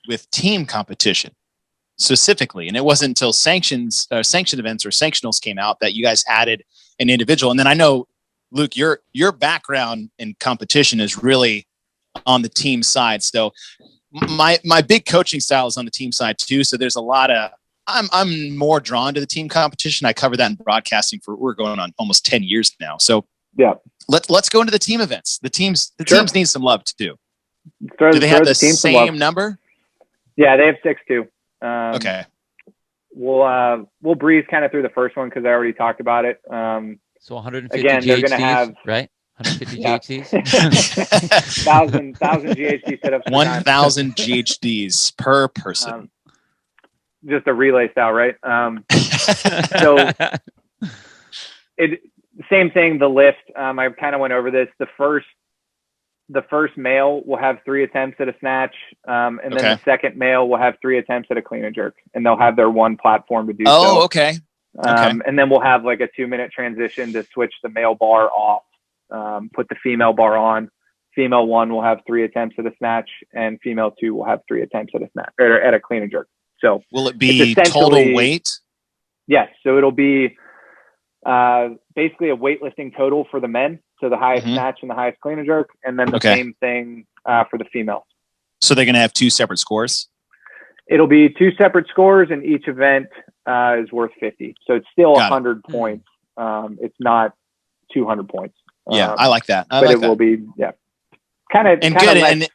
with team competition specifically, and it wasn't until sanctioned events or sanctionals came out that you guys added an individual. And then I know, Luke, your background in competition is really on the team side. So my big coaching style is on the team side too. So there's a lot of I'm more drawn to the team competition. I cover that in broadcasting we're going on almost 10 years now. So yeah, let's go into the team events. The teams need some love too. Do they have the same number? Yeah, they have 6 too. Okay. We'll breeze kind of through the first one because I already talked about it. So 150 again, GHDs, they're going to have right. 150 yeah. GHDs. 1,000 GHD setups. 1,000 GHDs per person. Just a relay style, right? So same thing. The lift. I kind of went over this. The first male will have 3 attempts at a snatch, and then the second male will have 3 attempts at a clean and jerk, and they'll have their one platform to do so. Oh, okay. And then we'll have like a 2-minute transition to switch the male bar off, put the female bar on. Female 1 will have 3 attempts at a snatch, and female 2 will have 3 attempts at a snatch or at a clean and jerk. So will it be total weight? Yes. So it'll be basically a weightlifting total for the men. So the highest snatch and the highest clean and jerk, and then the same thing for the females. So they're going to have 2 separate scores? It'll be 2 separate scores, and each event is worth 50. So it's still 100 points. It's not 200 points. Yeah, I like that. But it will be, kind of good. It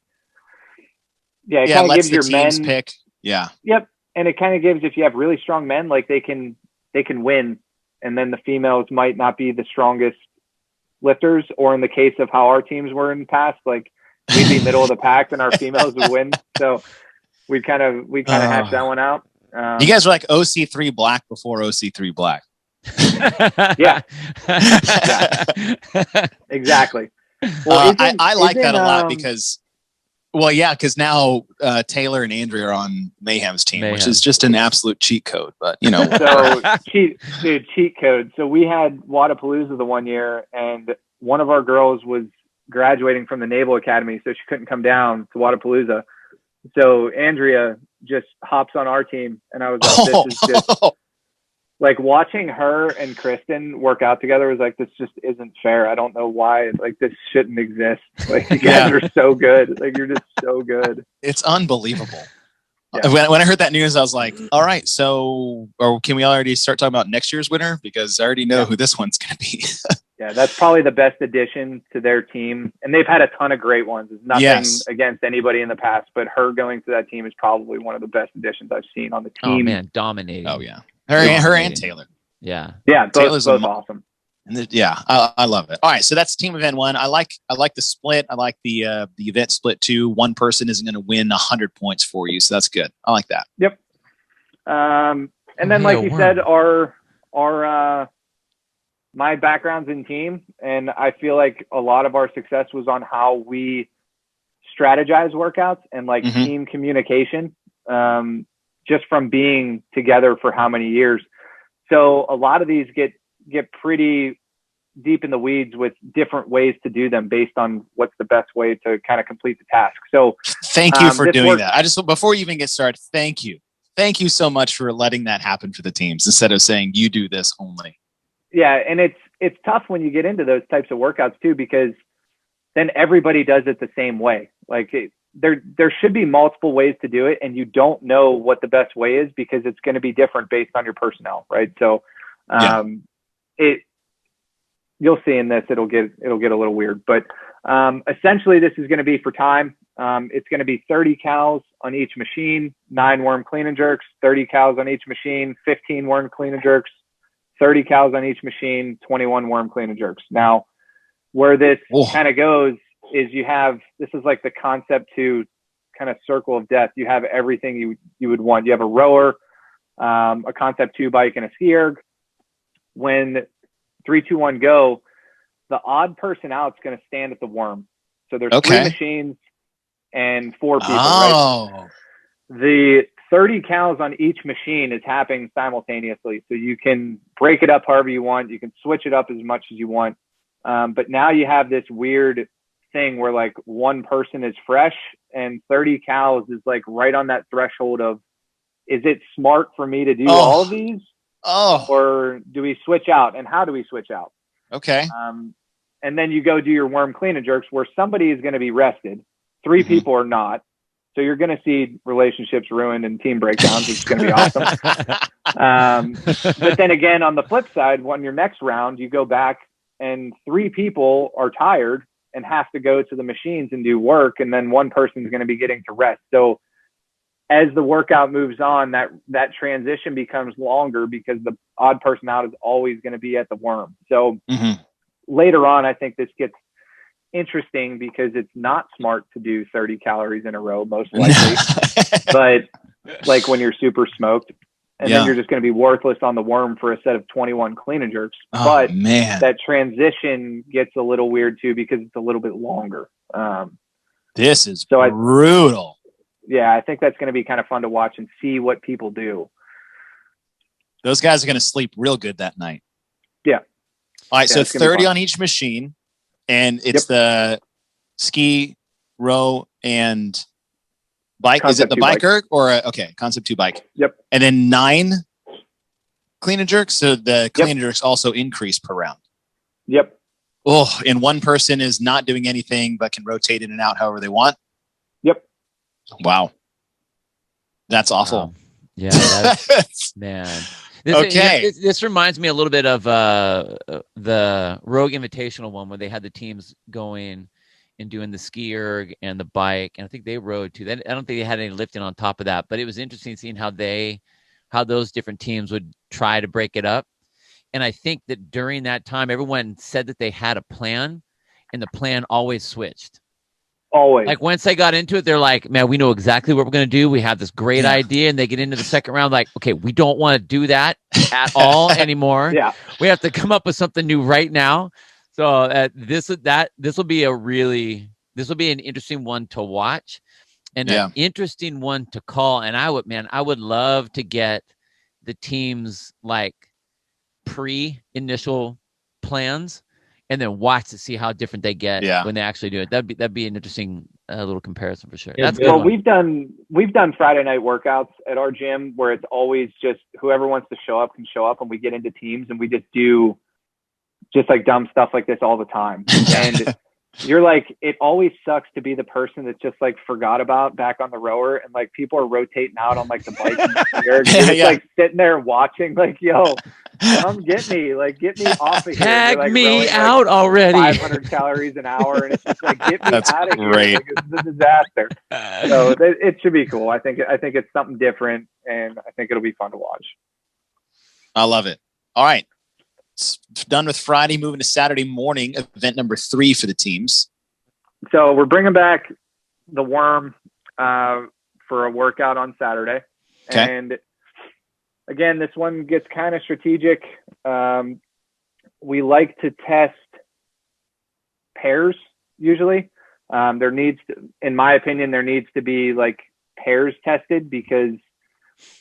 kind of gives your teams men pick. Yeah. Yep. And it kind of gives, if you have really strong men, like they can win, and then the females might not be the strongest lifters, or in the case of how our teams were in the past, like we'd be middle of the pack and our females would win. So we kind of hashed that one out. You guys were like OC3 black before OC3 black. Yeah. Exactly. Well, I like that a lot because now Taylor and Andrea are on Mayhem's team, which is just an absolute cheat code. But so cheat code. So we had Wadapalooza the one year, and one of our girls was graduating from the Naval Academy, so she couldn't come down to Wadapalooza. So Andrea just hops on our team, and I was like, this is just like watching her and Kristen work out together was like, this just isn't fair. I don't know why. Like, this shouldn't exist. Like, you guys are so good. Like, you're just so good. It's unbelievable. Yeah. When I heard that news, I was like, all right, or can we already start talking about next year's winner? Because I already know who this one's going to be. Yeah, that's probably the best addition to their team. And they've had a ton of great ones. It's nothing against anybody in the past, but her going to that team is probably one of the best additions I've seen on the team. Oh, man, dominating. Oh, yeah. Her and Taylor. Yeah. Yeah, both awesome. And I love it. All right, so that's team event 1. I like the split. I like the event split too. One person isn't going to win 100 points for you, so that's good. I like that. Yep. And then, like you said, our my background's in team, and I feel like a lot of our success was on how we strategize workouts and like team communication, just from being together for how many years. So a lot of these get pretty deep in the weeds with different ways to do them based on what's the best way to kind of complete the task. So thank you for doing that. I just, before you even get started, thank you so much for letting that happen for the teams instead of saying you do this only. Yeah. And it's tough when you get into those types of workouts too, because then everybody does it the same way. Like there should be multiple ways to do it, and you don't know what the best way is because it's going to be different based on your personnel. Right. So, you'll see in this, it'll get a little weird, but essentially this is going to be for time. It's going to be 30 cows on each machine, 9 worm clean and jerks, 30 cows on each machine, 15 worm clean and jerks, 30 cows on each machine, 21 worm clean and jerks. Now, where this kind of goes is this is like the concept to kind of circle of death. You have everything you would want. You have a rower, a concept 2 bike, and a ski erg. When 3, 2, 1 go, the odd person out is going to stand at the worm. So there's 3 machines and 4 people. Right? The 30 cals on each machine is happening simultaneously. So you can break it up however you want. You can switch it up as much as you want. But now you have this weird thing where like one person is fresh and 30 cals is like right on that threshold of, is it smart for me to do all of these? Or do we switch out? And how do we switch out? Okay. And then you go do your worm clean and jerks where somebody is going to be rested. 3 people are not. So you're going to see relationships ruined and team breakdowns, which is going to be awesome. But then again, on the flip side, when your next round, you go back and 3 people are tired and have to go to the machines and do work. And then one person is going to be getting to rest. So as the workout moves on, that transition becomes longer because the odd person out is always going to be at the worm. So later on, I think this gets interesting because it's not smart to do 30 calories in a row, most likely. But like when you're super smoked, and then you're just going to be worthless on the worm for a set of 21 clean and jerks. But that transition gets a little weird too because it's a little bit longer. This is brutal. Yeah, I think that's going to be kind of fun to watch and see what people do. Those guys are going to sleep real good that night. Yeah. All right, so 30 on each machine, and it's the ski, row, and bike. Concept. Is it the bike erg or Concept 2 bike? Yep. And then 9 clean and jerks. So the clean and jerks also increase per round. Yep. Oh, and one person is not doing anything but can rotate in and out however they want. Yep. Wow. That's awful. Wow. Yeah, man. This reminds me a little bit of the Rogue Invitational one where they had the teams going and doing the ski erg and the bike, and I think they rode too. I don't think they had any lifting on top of that, but it was interesting seeing how those different teams would try to break it up. And I think that during that time, everyone said that they had a plan, and the plan always switched. Always. Like once they got into it, they're like, man, we know exactly what we're going to do. We have this great idea. And they get into the second round, like, okay, we don't want to do that at all anymore. We have to come up with something new right now. So this will be an interesting one to watch and an interesting one to call. And I would love to get the teams like pre-initial plans and then watch to see how different they get when they actually do it. That'd be an interesting little comparison for sure. That's well, we've done Friday night workouts at our gym where it's always just whoever wants to show up can show up, and we get into teams and we just do just like dumb stuff like this all the time. And you're like, it always sucks to be the person that just like forgot about back on the rower, and like people are rotating out on like the bike and you're just like sitting there watching like, yo, come get me off of here. Tag like me rowing, out like, already. 500 calories an hour, and it's just like, get me out of here. Great. Like, it's a disaster. So it should be cool. I think it's something different, and I think it'll be fun to watch. I love it. All right. Done with Friday, moving to Saturday morning, event number 3 for the teams. So we're bringing back the worm for a workout on Saturday. Okay. And again, this one gets kind of strategic. We like to test pairs usually. In my opinion, there needs to be like pairs tested because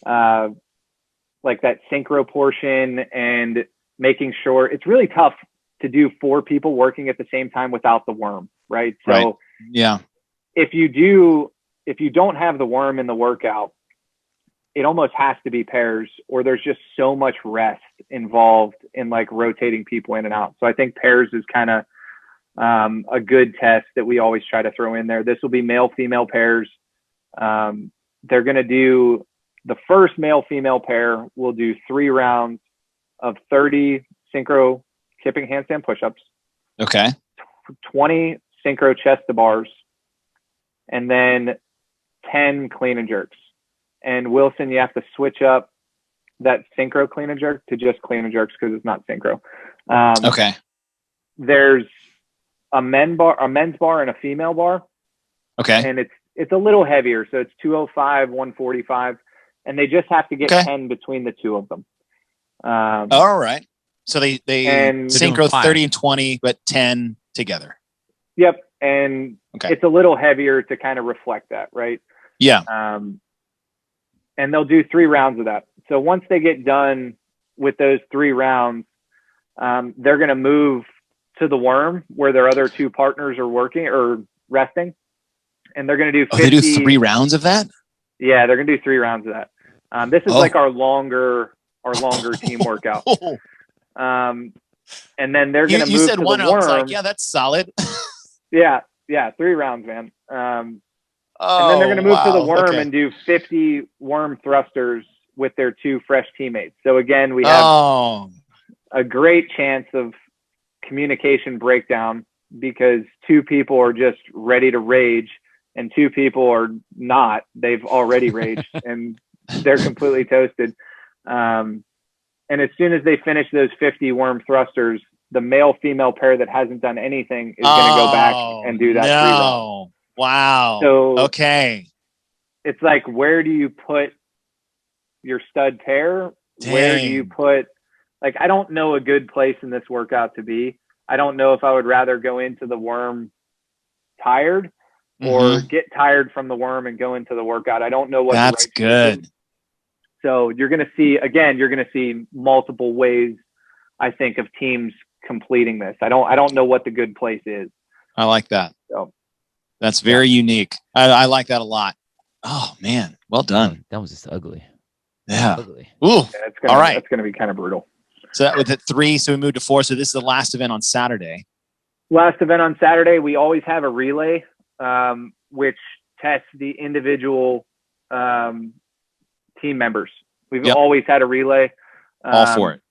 like that synchro portion and making sure it's really tough to do 4 people working at the same time without the worm, right? So if you don't have the worm in the workout, it almost has to be pairs, or there's just so much rest involved in like rotating people in and out. So I think pairs is kind of a good test that we always try to throw in there. This will be male-female pairs. They're going to do the first male-female pair. We'll do 3 rounds of 30 synchro kipping handstand push-ups. Okay. 20 synchro chest to bars, and then 10 clean and jerks. And Wilson, you have to switch up that synchro clean and jerk to just clean and jerks because it's not synchro. Okay. There's a men's bar and a female bar. Okay. And it's a little heavier, so it's 205, 145, and they just have to get 10 between the 2 of them. All right. So they synchro 30 and 20, but 10 together. Yep. And it's a little heavier to kind of reflect that, right? Yeah. and they'll do 3 rounds of that. So once they get done with those 3 rounds, they're going to move to the worm where their other 2 partners are working or resting. And they're going to do 50. They do 3 rounds of that? Yeah, they're going to do 3 rounds of that. This is like our longer team workout. And then they're going to move you said to one, the I was worm. like, yeah, that's solid. Yeah, 3 rounds, man. And then they're going to move to the worm and do 50 worm thrusters with their 2 fresh teammates. So again, we have a great chance of communication breakdown because 2 people are just ready to rage and 2 people are not. They've already raged and they're completely toasted. And as soon as they finish those 50 worm thrusters, the male-female pair that hasn't done anything is going to go back and do that 3 rounds. Wow. So okay. It's like, where do you put your stud pair? Dang. Where do you put, like, I don't know a good place in this workout to be. I don't know if I would rather go into the worm tired or get tired from the worm and go into the workout. I don't know what. That's good. So you're going to see multiple ways, I think, of teams completing this. I don't know what the good place is. I like that. So that's very unique. I like that a lot. Oh man, well done. That was just ugly. Yeah. Ugly. Ooh. All right. That's going to be kind of brutal. So that was at 3. So we moved to 4. So this is the last event on Saturday. Last event on Saturday, we always have a relay, which tests the individual team members. We've always had a relay. All for it.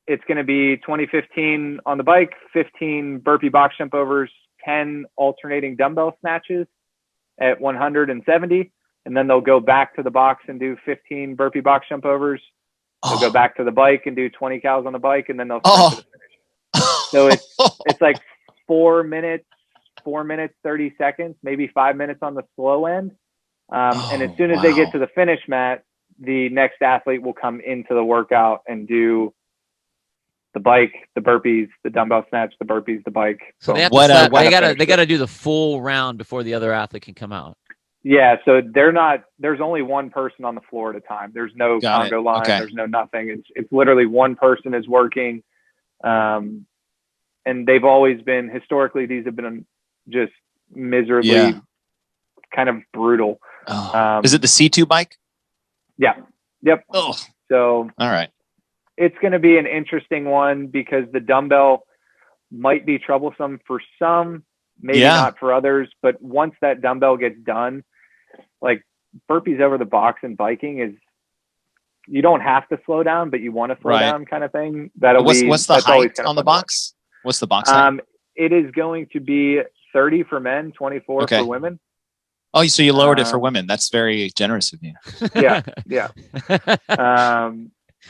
It's going to be 2015 on the bike, 15 burpee box jump overs, 10 alternating dumbbell snatches at 170. And then they'll go back to the box and do 15 burpee box jump overs. They'll go back to the bike and do 20 cows on the bike, and then they'll sprint to the finish. So it's like 4 minutes, 30 seconds, maybe 5 minutes on the slow end. And as soon as they get to the finish mat, the next athlete will come into the workout and do the bike, the burpees, the dumbbell snatch, the burpees, the bike. So they have they gotta do the full round before the other athlete can come out. Yeah, so there's only one person on the floor at a time. There's no Congo line. Okay. There's no nothing. It's literally one person is working. And they've always been, historically, these have been just miserably kind of brutal. Is it the C2 bike? Yeah. Yep. Oh. So all right. It's going to be an interesting one because the dumbbell might be troublesome for some, maybe not for others. But once that dumbbell gets done, like burpees over the box and biking is, you don't have to slow down, but you want to slow down kind of thing. What's the height on the box? What's the box height? It is going to be 30 for men, 24 for women. Oh, so you lowered it for women. That's very generous of you. Yeah.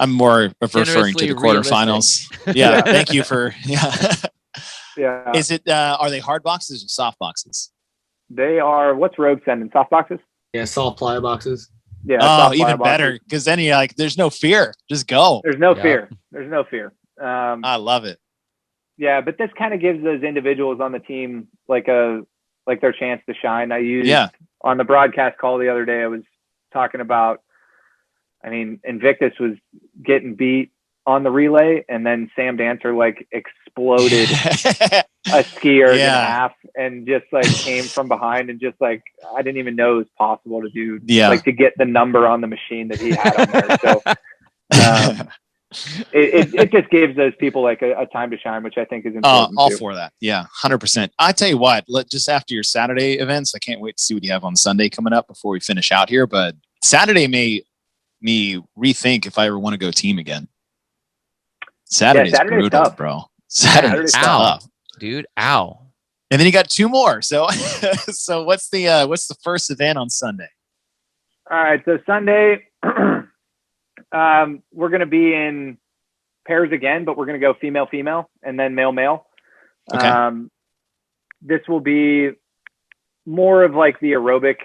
I'm more referring to the quarterfinals. Yeah. Thank you for, Yeah. Is it, are they hard boxes or soft boxes? They are, what's Rogue sending? Soft boxes? Yeah, soft plyo boxes. Yeah. Oh, even better. Because then you're like, there's no fear. Just go. There's no fear. There's no fear. I love it. Yeah, but this kind of gives those individuals on the team like their chance to shine. I used on the broadcast call the other day, I was talking about, I mean, Invictus was getting beat on the relay, and then Sam Dancer like exploded a skier in half and just like came from behind and just like, I didn't even know it was possible to do like to get the number on the machine that he had on there. So it just gives those people like a time to shine, which I think is important. All for that. Yeah. 100%. I tell you what, just after your Saturday events, I can't wait to see what you have on Sunday coming up before we finish out here, but Saturday made me rethink if I ever want to go team again. Saturday's brutal, tough. Bro. Saturday's tough. Dude, ow. And then you got 2 more. So so what's the first event on Sunday? All right. So Sunday, we're going to be in pairs again, but we're going to go female, and then male. Okay. This will be more of like the aerobic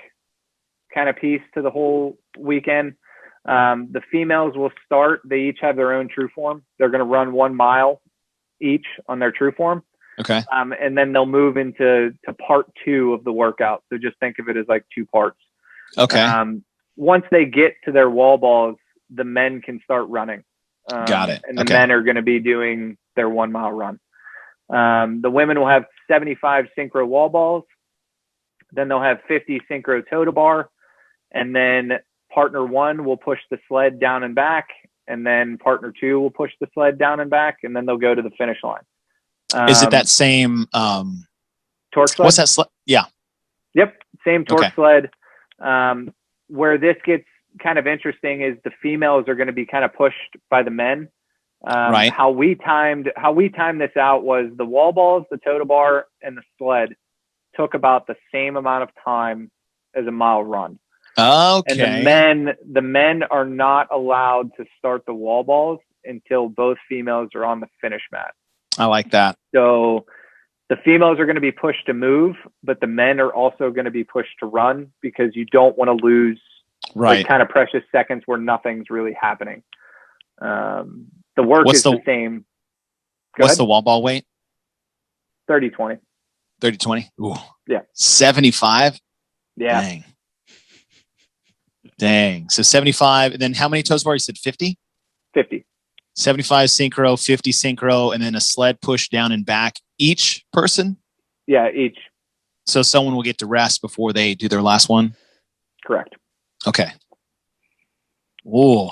kind of piece to the whole weekend. The females will start. They each have their own true form. They're going to run 1 mile each on their true form. Okay. And then they'll move into part 2 of the workout. So just think of it as like 2 parts. Okay. once they get to their wall balls, the men can start running. Got it. And the men are going to be doing their 1 mile run. The women will have 75 synchro wall balls. Then they'll have 50 synchro toe to bar. And then partner 1 will push the sled down and back. And then partner 2 will push the sled down and back. And then they'll go to the finish line. Is it that same torque sled? What's that sled? Yeah. Yep. Same torque sled. Where this gets kind of interesting is the females are going to be kind of pushed by the men. Right. How we timed this out was the wall balls, the toe to bar, and the sled took about the same amount of time as a mile run. Okay. And the men are not allowed to start the wall balls until both females are on the finish mat. I like that. So the females are going to be pushed to move, but the men are also going to be pushed to run because you don't want to lose like kind of precious seconds where nothing's really happening. The work is the same. What's the wall ball weight? 30-20. 30-20? Ooh. Yeah. 75? Yeah. Dang. So 75. And then how many toes bar? You said 50? 50. 75 synchro, 50 synchro, and then a sled push down and back. Each person? Yeah, each. So someone will get to rest before they do their last one? Correct. Okay. Whoa.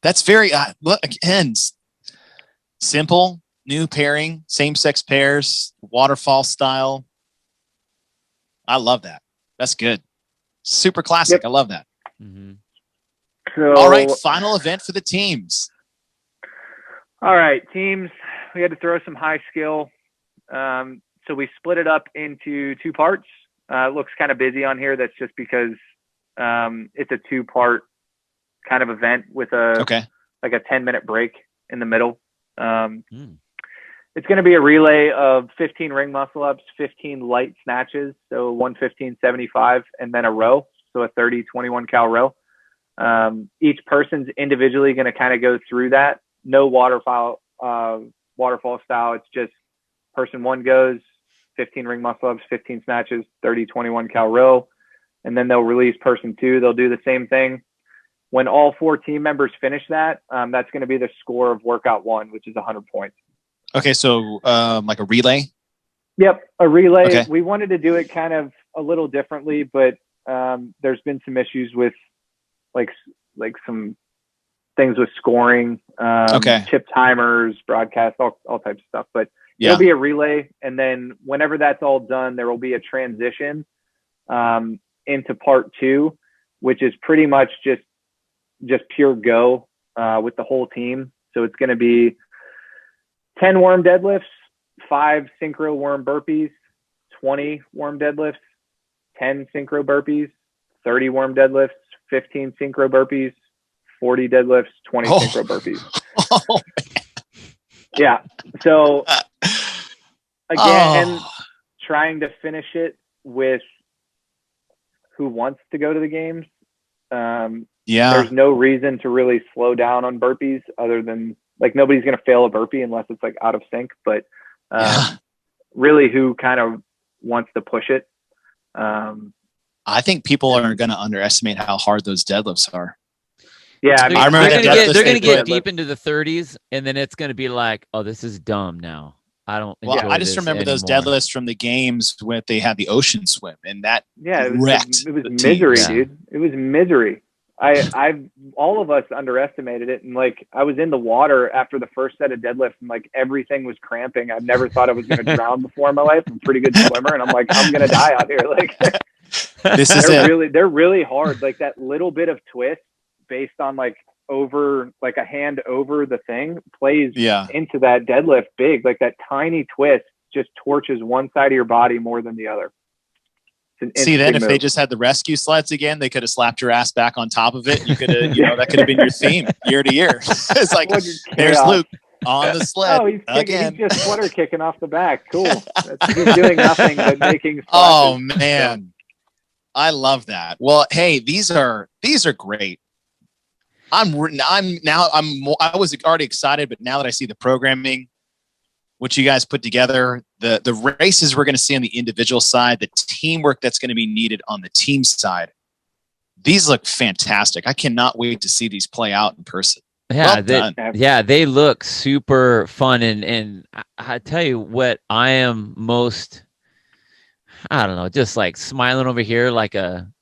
That's very, look, again, simple, new pairing, same-sex pairs, waterfall style. I love that. That's good. Super classic. Yep. I love that. Mm-hmm. So, all right, final event for the teams. All right, teams. We had to throw some high skill. So we split it up into 2 parts. It looks kind of busy on here. That's just because it's a 2-part kind of event with like a 10-minute break in the middle. It's going to be a relay of 15 ring muscle ups, 15 light snatches, so 115-75, and then a row, so a 30-21 cal row. Each person's individually going to kind of go through that. No waterfall style. It's just person 1 goes 15 ring muscle ups, 15 snatches, 30-21 cal row, and then they'll release person 2. They'll do the same thing. When all 4 team members finish that, that's going to be the score of workout 1, which is 100 points. Okay, so like a relay? Yep, a relay. Okay. We wanted to do it kind of a little differently, but there's been some issues with like some things with scoring, chip timers, broadcast, all types of stuff. But it'll be a relay, and then whenever that's all done, there will be a transition into part 2, which is pretty much just pure go with the whole team. So it's going to be 10 worm deadlifts, 5 synchro worm burpees, 20 worm deadlifts, 10 synchro burpees, 30 worm deadlifts, 15 synchro burpees, 40 deadlifts, 20 synchro burpees. Yeah. So again, trying to finish it with who wants to go to the games. There's no reason to really slow down on burpees other than like nobody's going to fail a burpee unless it's like out of sync, but really who kind of wants to push it. I think people are going to underestimate how hard those deadlifts are. Yeah, I mean, I remember they're going to get deep into the 30s, and then it's going to be like, oh, this is dumb now. I don't. Well, I just remember those deadlifts from the games when they had the ocean swim, and that it was misery, dude. It was misery. All of us underestimated it, and like I was in the water after the first set of deadlifts, and like everything was cramping. I've never thought I was going to drown before in my life. I'm a pretty good swimmer, and I'm like, I'm going to die out here. Like, they're really hard. Like that little bit of twist based on like over like a hand over the thing plays into that deadlift big. Like that tiny twist just torches one side of your body more than the other. See, then if they just had the rescue sleds again, they could have slapped your ass back on top of it. You could have, that could have been your theme year to year. It's like, there's Luke on the sled again. He's just flutter kicking off the back. Cool. He's doing nothing but making splashes. Oh man, I love that. Well, hey, these are great. I was already excited, but now that I see the programming, what you guys put together, the races we're going to see on the individual side, the teamwork that's going to be needed on the team side, these look fantastic. I cannot wait to see these play out in person. Yeah, Well done. they look super fun. And I tell you what, I am most, I don't know, just like smiling over here like a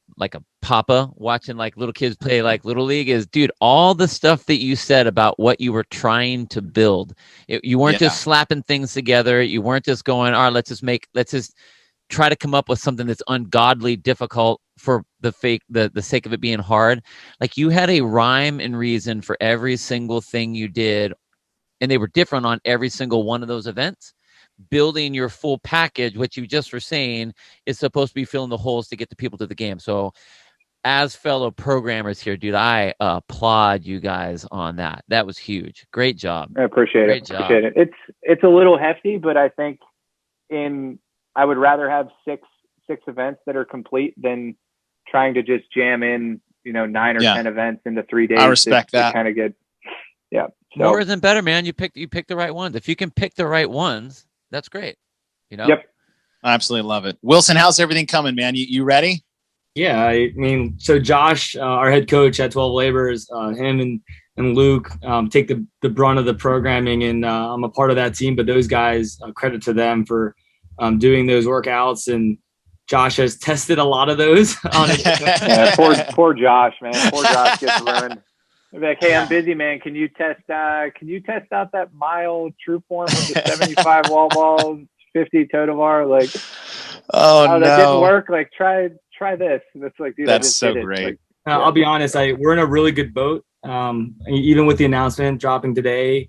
papa watching like little kids play like Little League is, dude, all the stuff that you said about what you were trying to build. You weren't just slapping things together. You weren't just going, all right, let's just try to come up with something that's ungodly difficult for the sake of it being hard. Like, you had a rhyme and reason for every single thing you did, and they were different on every single one of those events. Building your full package, what you just were saying, is supposed to be filling the holes to get the people to the game. So as fellow programmers here, dude, I applaud you guys on that. That was huge. Great job. I appreciate it. It's a little hefty, but I think I would rather have six events that are complete than trying to just jam in, 9 or 10 events into 3 days. I respect that. Kind of good. Yeah. So, more isn't better, man. You pick the right ones. If you can pick the right ones, that's great. Yep. I absolutely love it. Wilson, how's everything coming, man? You ready? Yeah, I mean, so Josh, our head coach at 12 Labors, him and Luke take the brunt of the programming, and I'm a part of that team. But those guys, credit to them for doing those workouts, and Josh has tested a lot of those. Yeah, poor Josh, man. Poor Josh gets ruined. I'd be like, hey, I'm busy, man. Can you test out that mile true form with the 75 wall ball, 50 total bar? Like, oh no, that didn't work. Like, try this. And it's like, dude, that's so great. Like, I'll be honest, we're in a really good boat. Even with the announcement dropping today,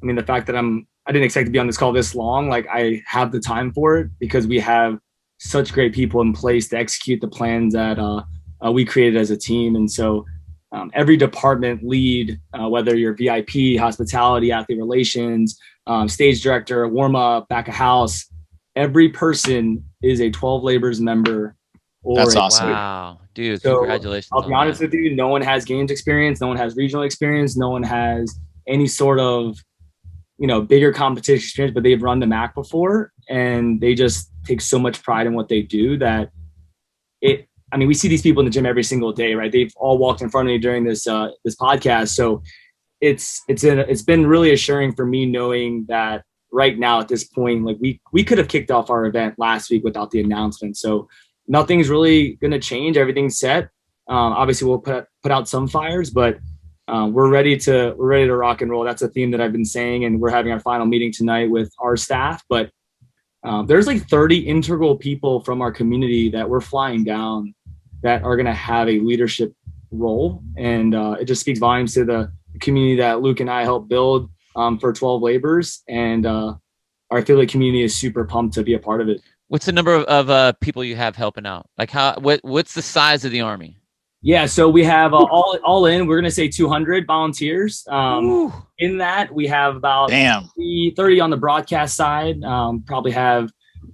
I mean, the fact that I didn't expect to be on this call this long. Like, I have the time for it because we have such great people in place to execute the plans that we created as a team. And so every department lead, whether you're VIP, hospitality, athlete relations, stage director, warm up, back of house, every person is a 12 Labors member. That's awesome. Wow, dude, so congratulations. I'll be honest with you, no one has games experience, no one has regional experience, no one has any sort of bigger competition experience, but they've run the MACC before, and they just take so much pride in what they do that we see these people in the gym every single day, right? They've all walked in front of me during this podcast. So it's been really assuring for me knowing that right now at this point, like we could have kicked off our event last week without the announcement. So nothing's really going to change. Everything's set. Obviously we'll put out some fires, but we're ready to rock and roll. That's a theme that I've been saying, and we're having our final meeting tonight with our staff. But there's like 30 integral people from our community that we're flying down that are going to have a leadership role, and it just speaks volumes to the community that Luke and I helped build for 12 Labors, and our affiliate community is super pumped to be a part of it. What's the number of people you have helping out? Like, what's the size of the Army? Yeah, so we have all in, we're going to say 200 volunteers. In that, we have about 30 on the broadcast side. Probably have,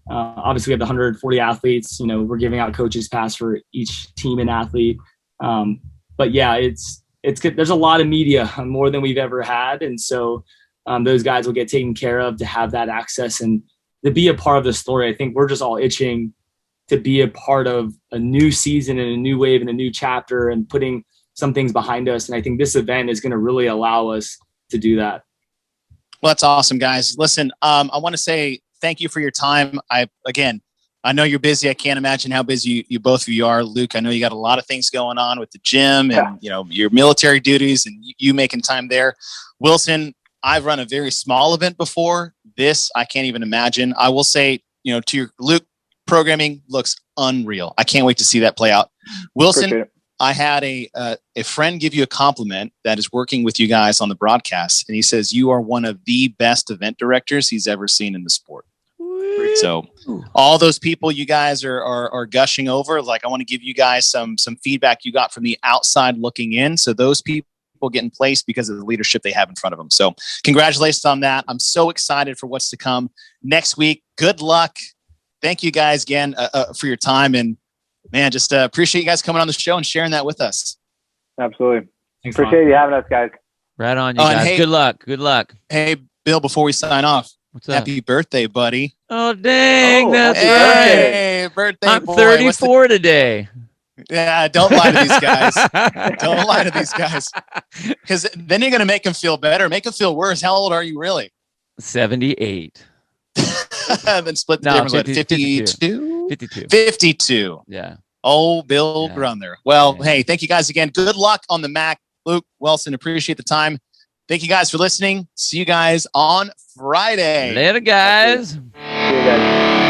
obviously we have the 140 athletes. We're giving out coaches pass for each team and athlete. But yeah, it's good. There's a lot of media, more than we've ever had. And so those guys will get taken care of to have that access and to be a part of the story. I think we're just all itching to be a part of a new season and a new wave and a new chapter and putting some things behind us. And I think this event is going to really allow us to do that. Well, that's awesome, guys. Listen, I want to say thank you for your time. I know you're busy. I can't imagine how busy you both of you are. Luke, I know you got a lot of things going on with the gym and your military duties and you making time there. Wilson, I've run a very small event before. This, I can't even imagine. I will say, to your Luke, programming looks unreal. I can't wait to see that play out. Wilson, I had a friend give you a compliment that is working with you guys on the broadcast, and he says you are one of the best event directors he's ever seen in the sport. So all those people you guys are gushing over, like, I want to give you guys some feedback you got from the outside looking in. So those people get in place because of the leadership they have in front of them. So congratulations on that. I'm so excited for what's to come next week. Good luck. Thank you guys again for your time, and man, just appreciate you guys coming on the show and sharing that with us. Absolutely. Thanks, appreciate you having us, guys. Right on, you guys. Hey, good luck. Hey, Bill, before we sign off, what's up? Happy birthday, buddy. Oh, dang. That's right. Hey, birthday I'm boy. 34 today. Yeah, don't lie to these guys. Don't lie to these guys. Because then you're going to make them feel better. Make them feel worse. How old are you really? 78. Then split the difference. 52? 52. 52. Yeah. Oh, Bill Yeah. Grunner. Well, Yeah. hey, thank you guys again. Good luck on the MACC. Luke Wilson, appreciate the time. Thank you guys for listening. See you guys on Friday. Later, guys. See you guys.